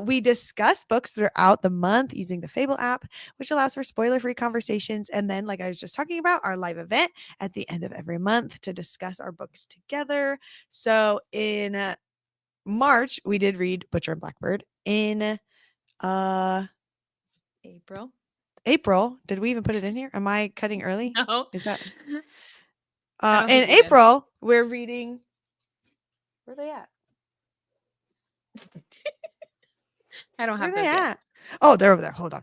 Speaker 2: We discuss books throughout the month using the Fable app, which allows for spoiler-free conversations. And then, like I was just talking about, our live event at the end of every month to discuss our books together. So in March, we did read Butcher and Blackbird. In April, did we even put it in here? Am I cutting early?
Speaker 3: No.
Speaker 2: Is that?
Speaker 3: I don't
Speaker 2: In
Speaker 3: think we did.
Speaker 2: April, we're reading. Where are they at?
Speaker 3: I don't
Speaker 2: Where
Speaker 3: have
Speaker 2: are they
Speaker 3: those
Speaker 2: at? Oh, they're over there. Hold on.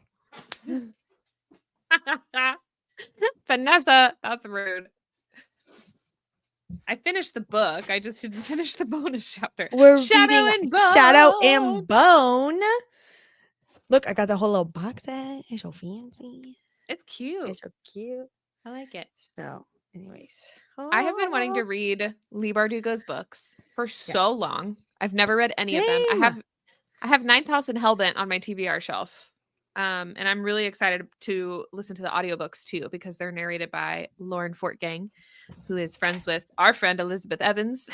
Speaker 3: yet. Vanessa, that's rude. I finished the book. I just didn't finish the bonus chapter.
Speaker 2: We're
Speaker 3: Shadow
Speaker 2: reading
Speaker 3: and Bone.
Speaker 2: Shadow and Bone. Look, I got the whole little box set. It's so fancy.
Speaker 3: It's cute.
Speaker 2: It's so cute.
Speaker 3: I like it.
Speaker 2: So, anyways,
Speaker 3: I have been wanting to read Lee Bardugo's books for so long.
Speaker 2: Yes.
Speaker 3: I've never read any of them.
Speaker 2: Same.
Speaker 3: I have 9000 Hellbent on my TBR shelf. And I'm really excited to listen to the audiobooks too because they're narrated by Lauren Fortgang, who is friends with our friend Elizabeth Evans.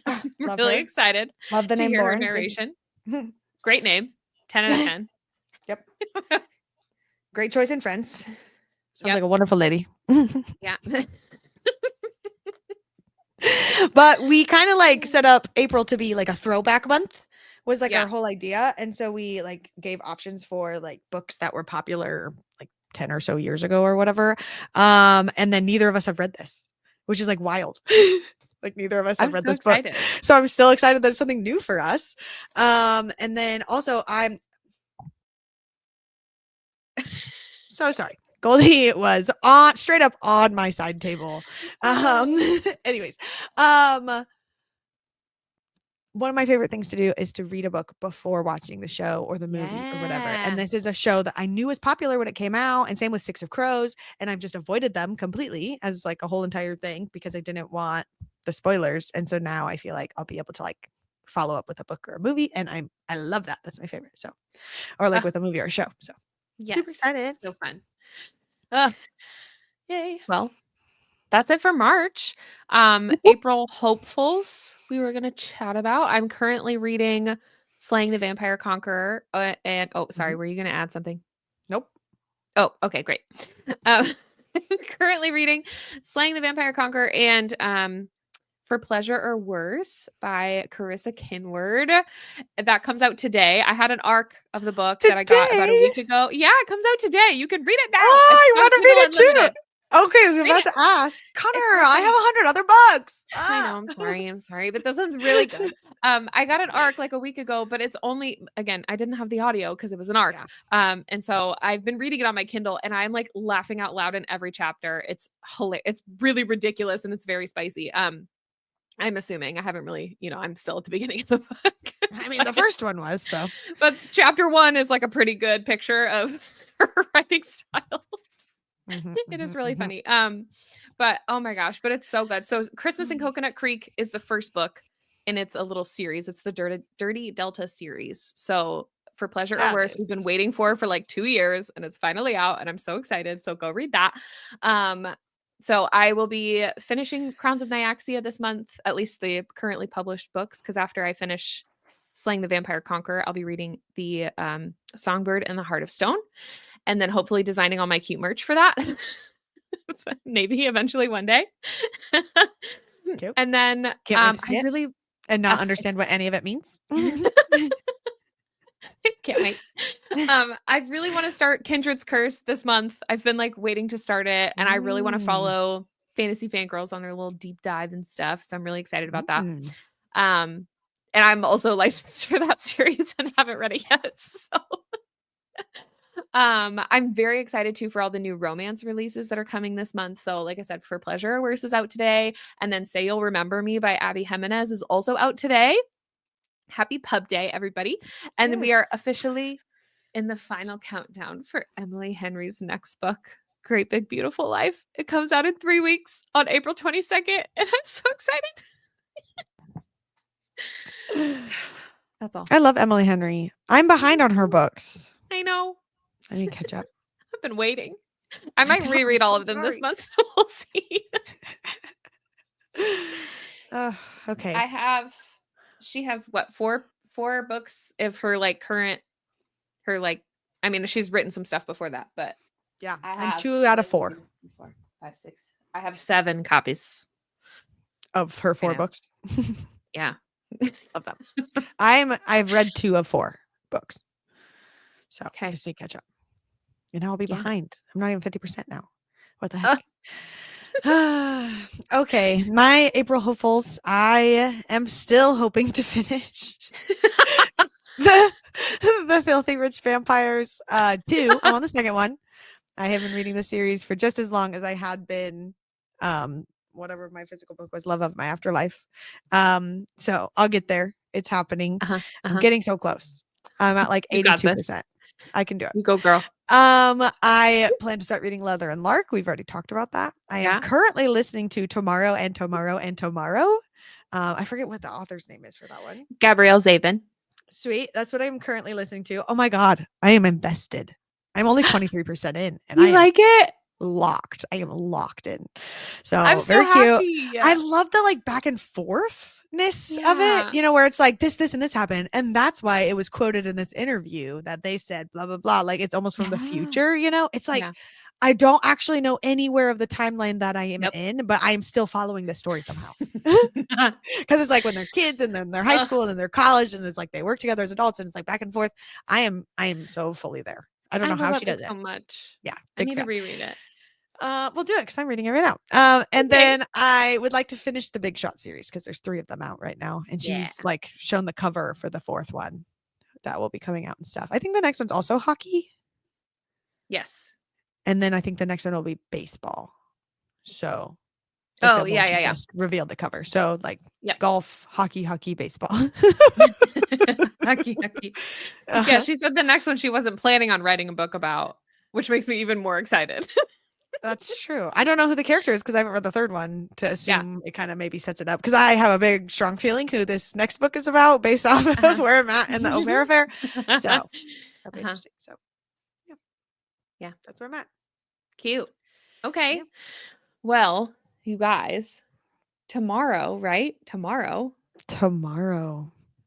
Speaker 3: I'm
Speaker 2: Love
Speaker 3: really
Speaker 2: her.
Speaker 3: excited
Speaker 2: Love the
Speaker 3: to
Speaker 2: name
Speaker 3: hear her
Speaker 2: Lauren.
Speaker 3: narration. Great name. 10 out of 10.
Speaker 2: Yep. Great choice in friends. Sounds
Speaker 3: Yep.
Speaker 2: like a wonderful lady.
Speaker 3: Yeah.
Speaker 2: But we kind of like set up April to be like a throwback month was like
Speaker 3: Yeah.
Speaker 2: our whole idea. And so we like gave options for like books that were popular like 10 or so years ago or whatever. And then neither of us have read this, which is like wild. Like neither of us have
Speaker 3: I'm
Speaker 2: read
Speaker 3: so
Speaker 2: this book.
Speaker 3: excited.
Speaker 2: So I'm still excited that it's something new for us. And then also I'm so sorry. Goldie was on straight up on my side table. Anyways, one of my favorite things to do is to read a book before watching the show or the movie or whatever.
Speaker 3: Yeah.
Speaker 2: And this is a show that I knew was popular when it came out, and same with Six of Crows. And I've just avoided them completely as like a whole entire thing because I didn't want the spoilers. And so now I feel like I'll be able to like follow up with a book or a movie, and I love that. That's my favorite. So, or like
Speaker 3: Ah.
Speaker 2: with a movie or a show. So super excited.
Speaker 3: So fun. Ugh.
Speaker 2: Yay!
Speaker 3: Well, that's it for March. April hopefuls we were going to chat about. I'm currently reading Slaying the Vampire Conqueror. And sorry, were you going to add something?
Speaker 2: Nope.
Speaker 3: Oh, okay, great. Currently reading Slaying the Vampire Conqueror and For Pleasure or Worse by Carissa Kinward. That comes out today. I had an arc of the book that I got about a
Speaker 2: Today?
Speaker 3: week ago. Yeah, it comes out today. You can read it now.
Speaker 2: Oh, I
Speaker 3: It's on
Speaker 2: want to
Speaker 3: Kindle
Speaker 2: read it too.
Speaker 3: Unlimited.
Speaker 2: Okay, I was
Speaker 3: Read
Speaker 2: about
Speaker 3: it.
Speaker 2: to ask. Connor,
Speaker 3: so
Speaker 2: I have 100 other books.
Speaker 3: I know, I'm sorry, but this one's really good. I got an arc like a week ago, but it's only, again, I didn't have the audio because it was an arc.
Speaker 2: Yeah.
Speaker 3: And so I've been reading it on my Kindle and I'm like laughing out loud in every chapter. It's hilarious. It's really ridiculous and it's very spicy. I'm assuming I haven't really, I'm still at the beginning of the book.
Speaker 2: I mean, the first one was, so.
Speaker 3: But chapter 1 is like a pretty good picture of her writing style. It is really funny. But oh my gosh, but it's so good. So Christmas in Coconut Creek is the first book and it's a little series. It's the Dirty Delta series. So For Pleasure or Worse, we've been waiting for like 2 years and it's finally out and I'm so excited. So go read that. So I will be finishing Crowns of Nyaxia this month, at least the currently published books, because after I finish Slaying the Vampire Conqueror, I'll be reading the Songbird and the Heart of Stone, and then hopefully designing all my cute merch for that. Maybe eventually one day.
Speaker 2: Cute.
Speaker 3: And then
Speaker 2: Can't wait to see
Speaker 3: I
Speaker 2: it
Speaker 3: really
Speaker 2: and not understand what any of it means.
Speaker 3: can't wait. I really want to start Kindred's Curse this month. I've been like waiting to start it, and I really want to follow Fantasy Fangirls on their little deep dive and stuff. So I'm really excited about that. And I'm also licensed for that series and haven't read it yet. So I'm very excited too for all the new romance releases that are coming this month. So like I said, For Pleasure or Worse is out today. And then Say You'll Remember Me by Abby Jimenez is also out today. Happy Pub Day, everybody. And then we are officially in the final countdown for Emily Henry's next book, Great Big Beautiful Life. It comes out in 3 weeks on April 22nd. And I'm so excited. That's all.
Speaker 2: I love Emily Henry. I'm behind on her books.
Speaker 3: I know.
Speaker 2: I need to catch up.
Speaker 3: I've been waiting. I might reread all of them this month. We'll see.
Speaker 2: Okay.
Speaker 3: She has what, four books of her like current, I mean, she's written some stuff before that, but
Speaker 2: yeah,
Speaker 3: I'm
Speaker 2: 2 out of 4.
Speaker 3: 4, 5, 6. I have 7 copies
Speaker 2: of her 4 books.
Speaker 3: Yeah.
Speaker 2: Love them. I've read 2 of 4 books. So I just need to catch up. And I'll be behind. I'm not even 50% now. What the heck? Okay. My April hopefuls. I am still hoping to finish the Filthy Rich Vampires 2. I'm on the second one. I have been reading the series for just as long as I had been whatever my physical book was, Love of My Afterlife. So I'll get there. It's happening. I'm getting so close. I'm at like 82%. I can do it.
Speaker 3: You go, girl.
Speaker 2: I plan to start reading Leather and Lark. We've already talked about that. I am currently listening to Tomorrow and Tomorrow and Tomorrow. I forget what the author's name is for that one.
Speaker 3: Gabrielle Zabin.
Speaker 2: Sweet. That's what I'm currently listening to. Oh my God. I am invested. I'm only 23% in. And
Speaker 3: you like it?
Speaker 2: Locked. I am locked in. So
Speaker 3: I'm so
Speaker 2: very
Speaker 3: happy.
Speaker 2: Cute. I love the like back and forthness of it, where it's like this and this happened. And that's why it was quoted in this interview that they said blah, blah, blah. Like it's almost from the future, it's like, I don't actually know anywhere of the timeline that I am in, but I am still following this story somehow. Because it's like when they're kids and then they're high school and then they're college and it's like they work together as adults and it's like back and forth. I am so fully there. I don't know how she does it
Speaker 3: so much.
Speaker 2: Yeah.
Speaker 3: I need to reread it.
Speaker 2: We'll do it because I'm reading it right now. And then I would like to finish the Big Shot series because there's 3 of them out right now. And she's like shown the cover for the 4th one that will be coming out and stuff. I think the next one's also hockey.
Speaker 3: Yes.
Speaker 2: And then I think the next one will be baseball. So.
Speaker 3: Just
Speaker 2: revealed the cover. So like golf, hockey, baseball.
Speaker 3: hockey. Yeah, she said the next one she wasn't planning on writing a book about, which makes me even more excited.
Speaker 2: That's true. I don't know who the character is because I haven't read the 3rd one to assume it kind of maybe sets it up. Because I have a big, strong feeling who this next book is about based off of where I'm at in the O'Hare affair. So that'll be interesting. So yeah, that's where I'm at.
Speaker 3: Cute. Okay. Well, you guys, tomorrow, right? Tomorrow,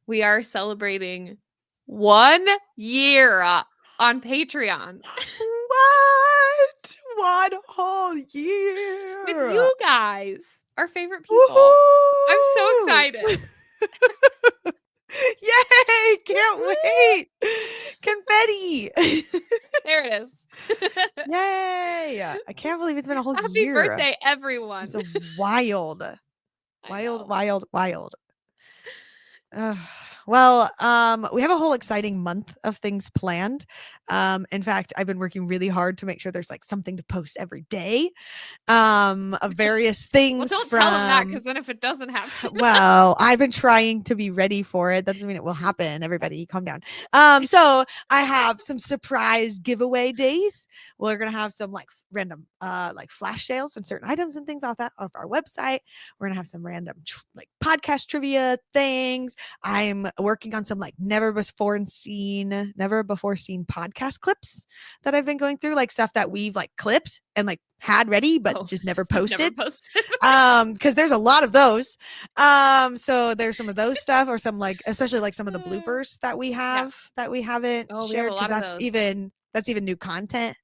Speaker 3: we are celebrating 1 year on Patreon.
Speaker 2: What? 1 whole year
Speaker 3: with you guys. our favorite people. I'm so
Speaker 2: Woohoo!
Speaker 3: excited.
Speaker 2: Yay! Can't wait. Confetti.
Speaker 3: There it is.
Speaker 2: Yay! I can't believe it's been a whole
Speaker 3: Happy
Speaker 2: year.
Speaker 3: birthday, everyone.
Speaker 2: It's wild.
Speaker 3: I
Speaker 2: Wild,
Speaker 3: know.
Speaker 2: wild, wild. Well, we have a whole exciting month of things planned. In fact, I've been working really hard to make sure there's like something to post every day, of various things.
Speaker 3: Well, don't
Speaker 2: from
Speaker 3: tell them that, because then if it doesn't happen,
Speaker 2: well, I've been trying to be ready for it. That doesn't mean it will happen. Everybody, calm down. So I have some surprise giveaway days. We're gonna have some like random like flash sales on certain items and things off our website. We're gonna have some random like podcast trivia things. I'm working on some like never before seen podcast clips that I've been going through, like stuff that we've like clipped and like had ready but just never posted. Because there's a lot of those. So there's some of those stuff, or some like, especially like some of the bloopers that we have that we haven't shared, because that's even new content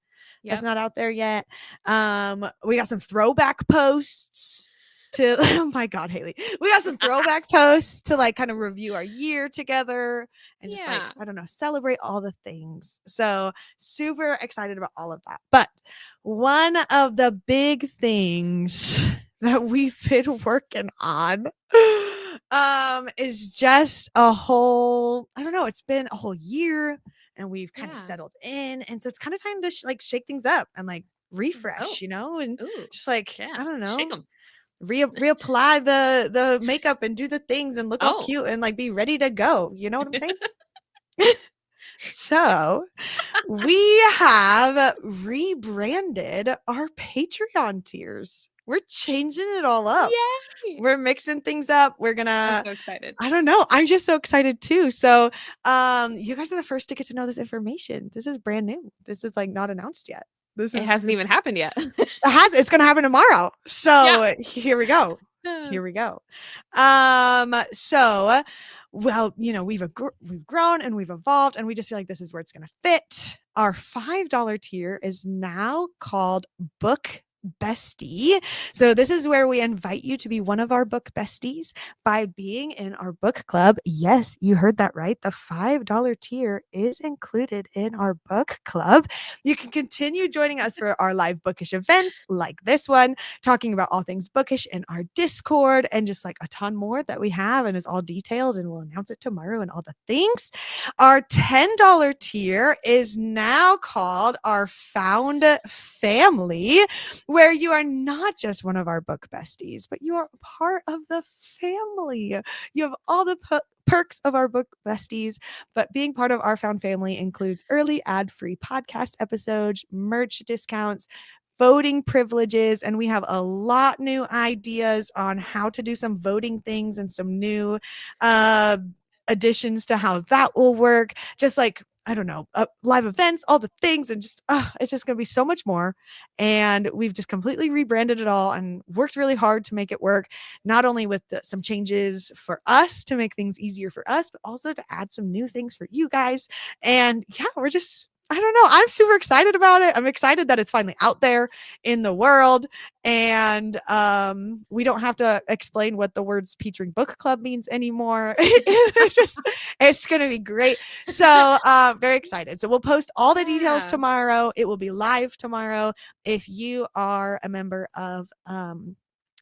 Speaker 2: that's not out there yet. We got some throwback posts to oh my god, Haley, we got some throwback posts to like kind of review our year together and just like, I don't know, celebrate all the things. So super excited about all of that. But one of the big things that we've been working on is just a whole, I don't know, it's been a whole year and we've kind of settled in, and so it's kind of time to like shake things up and like refresh, you know, and just like I don't know,
Speaker 3: shake 'em.
Speaker 2: Reapply the makeup and do the things and look all cute and like be ready to go. You know what I'm saying? So we have rebranded our Patreon tiers. We're changing it all up.
Speaker 3: Yay!
Speaker 2: We're mixing things up. We're gonna,
Speaker 3: I'm so excited.
Speaker 2: I don't know. I'm just so excited too. So you guys are the first to get to know this information. This is brand new. This is like not announced yet.
Speaker 3: It hasn't even happened yet.
Speaker 2: It's gonna happen tomorrow. So here we go. Here we go. So well, you know, we've grown and we've evolved, and we just feel like this is where it's gonna fit. Our $5 tier is now called Book Bestie. So this is where we invite you to be one of our book besties by being in our book club. Yes, you heard that right. The $5 tier is included in our book club. You can continue joining us for our live bookish events like this one, talking about all things bookish in our Discord, and just like a ton more that we have, and it's all detailed, and we'll announce it tomorrow and all the things. Our $10 tier is now called our Found Family, where you are not just one of our book besties, but you are a part of the family. You have all the perks of our book besties, but being part of our Found Family includes early ad-free podcast episodes, merch discounts, voting privileges, and we have a lot new ideas on how to do some voting things and some new additions to how that will work. Just like, I don't know, live events, all the things, and just it's just going to be so much more. And we've just completely rebranded it all and worked really hard to make it work, not only with some changes for us to make things easier for us, but also to add some new things for you guys. And yeah, we're just, I don't know, I'm super excited about it. I'm excited that it's finally out there in the world, and we don't have to explain what the words featuring book club means anymore. It's gonna be great. So very excited. So we'll post all the details tomorrow. It will be live tomorrow. If you are a member of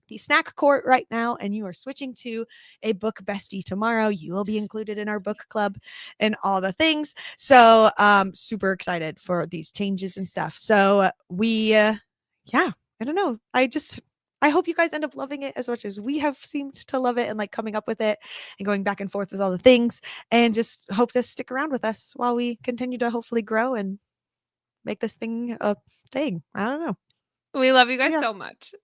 Speaker 2: the Snack Court right now and you are switching to a book bestie tomorrow, you will be included in our book club and all the things. So super excited for these changes and stuff. So we I don't know, I hope you guys end up loving it as much as we have seemed to love it, and like coming up with it and going back and forth with all the things, and just hope to stick around with us while we continue to hopefully grow and make this thing a thing. I don't know.
Speaker 3: We love you guys so much.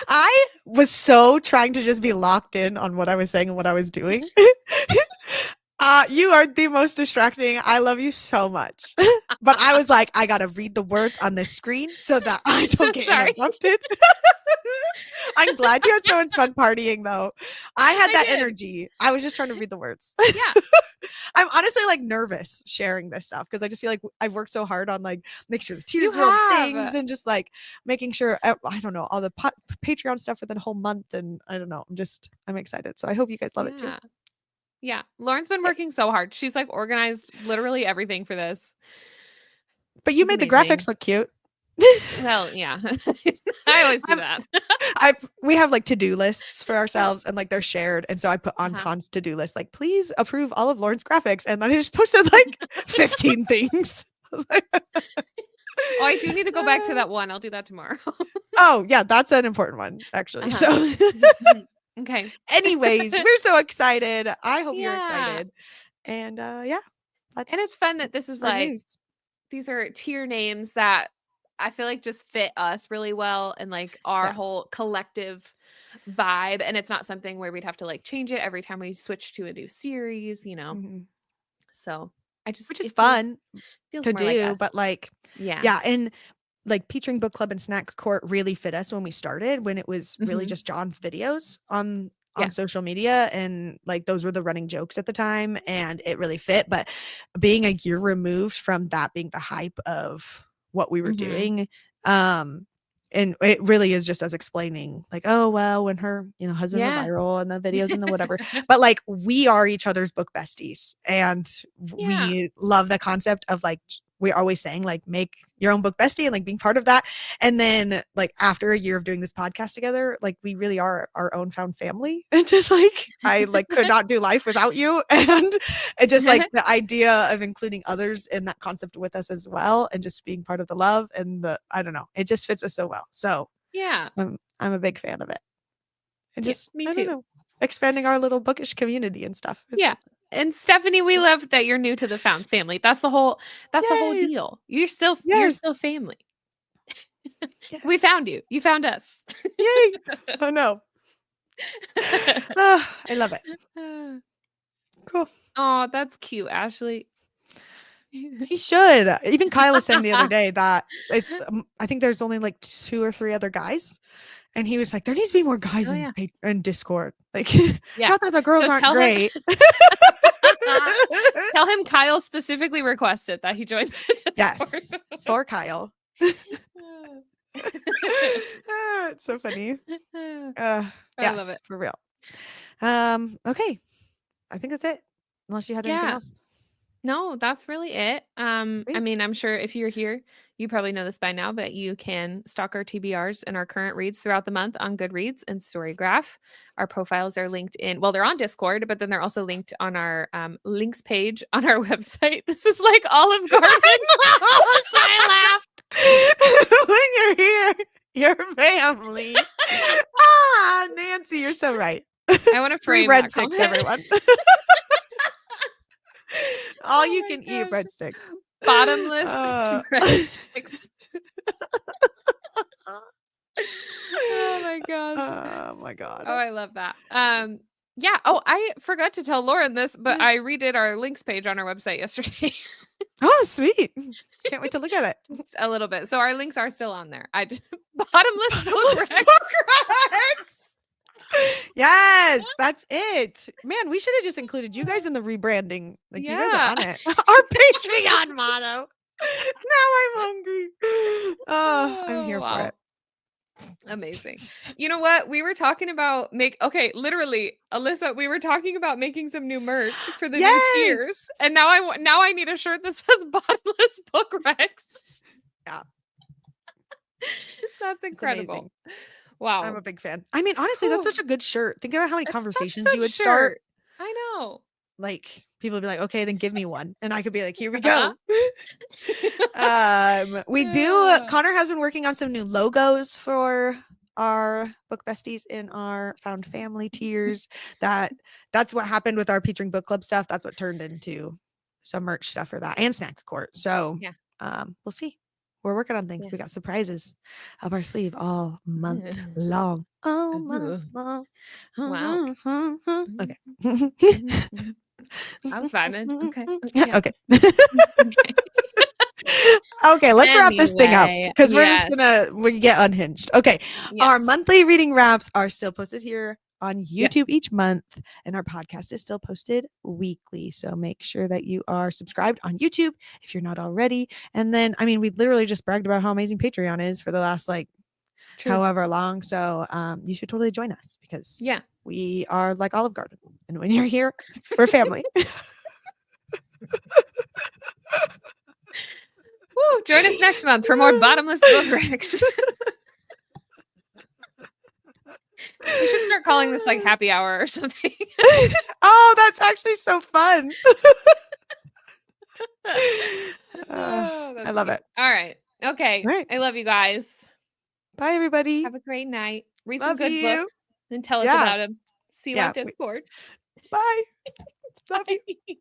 Speaker 2: I was so trying to just be locked in on what I was saying and what I was doing. You are the most distracting. I love you so much. But I was like, I gotta read the words on the screen so that I don't get interrupted. I'm glad you had so much fun partying though. I had
Speaker 3: I
Speaker 2: that
Speaker 3: did.
Speaker 2: energy. I was just trying to read the words.
Speaker 3: Yeah.
Speaker 2: I'm honestly like nervous sharing this stuff because I just feel like I've worked so hard on like make sure the tears roll things
Speaker 3: have.
Speaker 2: and just like making sure I don't know all the Patreon stuff for the whole month, and I don't know. I'm excited. So I hope you guys love it too.
Speaker 3: Yeah. Yeah. Lauren's been working so hard. She's like organized literally everything for this.
Speaker 2: But you
Speaker 3: She's
Speaker 2: made the
Speaker 3: amazing.
Speaker 2: graphics look cute.
Speaker 3: Well, yeah. I always do that.
Speaker 2: We have like to-do lists for ourselves and like they're shared. And so I put on
Speaker 3: Uh-huh.
Speaker 2: Con's to-do list, like, please approve all of Lauren's graphics. And then I just posted like 15 things. I was like,
Speaker 3: Oh, I do need to go back to that one. I'll do that tomorrow.
Speaker 2: oh, yeah, that's an important one, actually.
Speaker 3: Uh-huh.
Speaker 2: So,
Speaker 3: Okay.
Speaker 2: anyways, we're so excited. I hope you're
Speaker 3: Yeah.
Speaker 2: excited. And yeah,
Speaker 3: And it's fun that this is like,
Speaker 2: news.
Speaker 3: these are tier names that I feel like just fit us really well and like our
Speaker 2: Yeah.
Speaker 3: whole collective vibe. And it's not something where we'd have to like change it every time we switch to a new series, you know?
Speaker 2: Mhm.
Speaker 3: So I just,
Speaker 2: Which is
Speaker 3: it feels-
Speaker 2: fun
Speaker 3: feels
Speaker 2: to
Speaker 3: more like
Speaker 2: do,
Speaker 3: us.
Speaker 2: but like,
Speaker 3: yeah.
Speaker 2: yeah, and like Petering Book Club and Snack Court really fit us when we started, when it was really
Speaker 3: Mhm.
Speaker 2: just John's videos on
Speaker 3: Yeah.
Speaker 2: social media, and like those were the running jokes at the time, and it really fit. But being a year removed from that being the hype of what we were
Speaker 3: Mhm.
Speaker 2: doing, and it really is just us explaining like, oh well, when her husband
Speaker 3: Yeah.
Speaker 2: went viral and the videos and the whatever, but like we are each other's book besties, and
Speaker 3: Yeah.
Speaker 2: we love the concept of like we're always saying like make your own book bestie and like being part of that. And then like after a year of doing this podcast together, like we really are our own found family. And just like I like could not do life without you. And it just like the idea of including others in that concept with us as well, and just being part of the love and the I don't know, it just fits us so well. So
Speaker 3: Yeah.
Speaker 2: I'm a big fan of it. And
Speaker 3: Yeah,
Speaker 2: just
Speaker 3: me
Speaker 2: I
Speaker 3: too.
Speaker 2: don't know, expanding our little bookish community and stuff. It's
Speaker 3: Yeah. And Stephanie, we love that you're new to the found family. That's the whole
Speaker 2: Yay.
Speaker 3: deal. You're still
Speaker 2: Yes.
Speaker 3: family.
Speaker 2: Yes.
Speaker 3: We found you. You found us.
Speaker 2: Yay. Oh no. I love it. Cool.
Speaker 3: Oh, that's cute, Ashley.
Speaker 2: He should. Even Kyle was saying the other day that it's I think there's only like 2 or 3 other guys. And he was like, there needs to be more guys
Speaker 3: Oh,
Speaker 2: in,
Speaker 3: yeah.
Speaker 2: in Discord. Like,
Speaker 3: Yeah.
Speaker 2: not that the girls
Speaker 3: So
Speaker 2: aren't
Speaker 3: tell him-
Speaker 2: great.
Speaker 3: Tell him Kyle specifically requested that he joins the Discord.
Speaker 2: Yes, for Kyle. It's so funny.
Speaker 3: I
Speaker 2: Yes,
Speaker 3: love it.
Speaker 2: for real. Okay. I think that's it. Unless you had anything
Speaker 3: Yeah.
Speaker 2: else.
Speaker 3: No, that's really it. I
Speaker 2: Sweet.
Speaker 3: mean, I'm sure if you're here, you probably know this by now, but you can stalk our TBRs and our current reads throughout the month on Goodreads and Storygraph. Our profiles are linked in, well, they're on Discord, but then they're also linked on our links page on our website. This is like Olive Garden.
Speaker 2: I laughed. When you're here, your family. Nancy, you're so right.
Speaker 3: I want to
Speaker 2: Free
Speaker 3: frame that
Speaker 2: breadsticks,
Speaker 3: comment.
Speaker 2: everyone. All
Speaker 3: Oh
Speaker 2: you
Speaker 3: my
Speaker 2: can eat
Speaker 3: gosh.
Speaker 2: breadsticks.
Speaker 3: Bottomless breadsticks. Oh my gosh.
Speaker 2: Oh my god.
Speaker 3: Oh, I love that. Yeah. Oh, I forgot to tell Lauren this, but I redid our links page on our website yesterday.
Speaker 2: Oh, sweet. Can't wait to look at it.
Speaker 3: Just a little bit. So our links are still on there. I just bottomless book
Speaker 2: Bottomless
Speaker 3: racks.
Speaker 2: book racks. Yes, that's it. Man, we should have just included you guys in the rebranding. Like you guys are on
Speaker 3: Yeah.
Speaker 2: it. Our Patreon motto. Now I'm hungry. Oh, I'm here
Speaker 3: wow.
Speaker 2: for it.
Speaker 3: Amazing. You know what? We were talking about literally, Alyssa, we were talking about making some new merch for the
Speaker 2: Yes.
Speaker 3: new tiers. And now I need a shirt that says bottomless book rex.
Speaker 2: Yeah.
Speaker 3: That's
Speaker 2: It's
Speaker 3: incredible.
Speaker 2: amazing.
Speaker 3: Wow.
Speaker 2: I'm a big fan. I mean, honestly, that's
Speaker 3: Whew.
Speaker 2: such a good shirt. Think about how many
Speaker 3: It's such a
Speaker 2: conversations
Speaker 3: good
Speaker 2: you would start.
Speaker 3: shirt. I know.
Speaker 2: Like people would be like, okay, then give me one. And I could be like, here we
Speaker 3: Uh-huh.
Speaker 2: go. We do
Speaker 3: Yeah.
Speaker 2: Connor has been working on some new logos for our book besties in our found family tiers. That's what happened with our Petering Book Club stuff. That's what turned into some merch stuff for that and Snack Court. So
Speaker 3: Yeah.
Speaker 2: we'll see. We're working on things.
Speaker 3: Yeah.
Speaker 2: We got surprises up our sleeve all month long. All month long.
Speaker 3: Wow.
Speaker 2: Okay.
Speaker 3: I was vibing. Okay.
Speaker 2: Yeah,
Speaker 3: Yeah.
Speaker 2: okay.
Speaker 3: Okay.
Speaker 2: Okay, let's wrap this thing up
Speaker 3: Anyway,
Speaker 2: because we're just
Speaker 3: yes.
Speaker 2: we get unhinged. Okay, our
Speaker 3: Yes.
Speaker 2: monthly reading wraps are still posted here on
Speaker 3: Yep.
Speaker 2: YouTube each month, and our podcast is still posted weekly. So make sure that you are subscribed on YouTube if you're not already. And then, I mean, we literally just bragged about how amazing Patreon is for the last like
Speaker 3: True.
Speaker 2: however long. So you should totally join us because
Speaker 3: Yeah.
Speaker 2: we are like Olive Garden, and when you're here, we're family.
Speaker 3: Woo, join us next month for more bottomless book racks. We should start calling this like happy hour or something.
Speaker 2: Oh, that's actually so fun.
Speaker 3: Oh,
Speaker 2: I
Speaker 3: that's
Speaker 2: love
Speaker 3: cute.
Speaker 2: it.
Speaker 3: All right. Okay.
Speaker 2: All right.
Speaker 3: I love you guys.
Speaker 2: Bye, everybody.
Speaker 3: Have a great night. Read some
Speaker 2: Love
Speaker 3: good
Speaker 2: you.
Speaker 3: books and tell us
Speaker 2: Yeah.
Speaker 3: about them. See you
Speaker 2: Yeah,
Speaker 3: on Discord.
Speaker 2: Bye. Love you.
Speaker 3: Bye.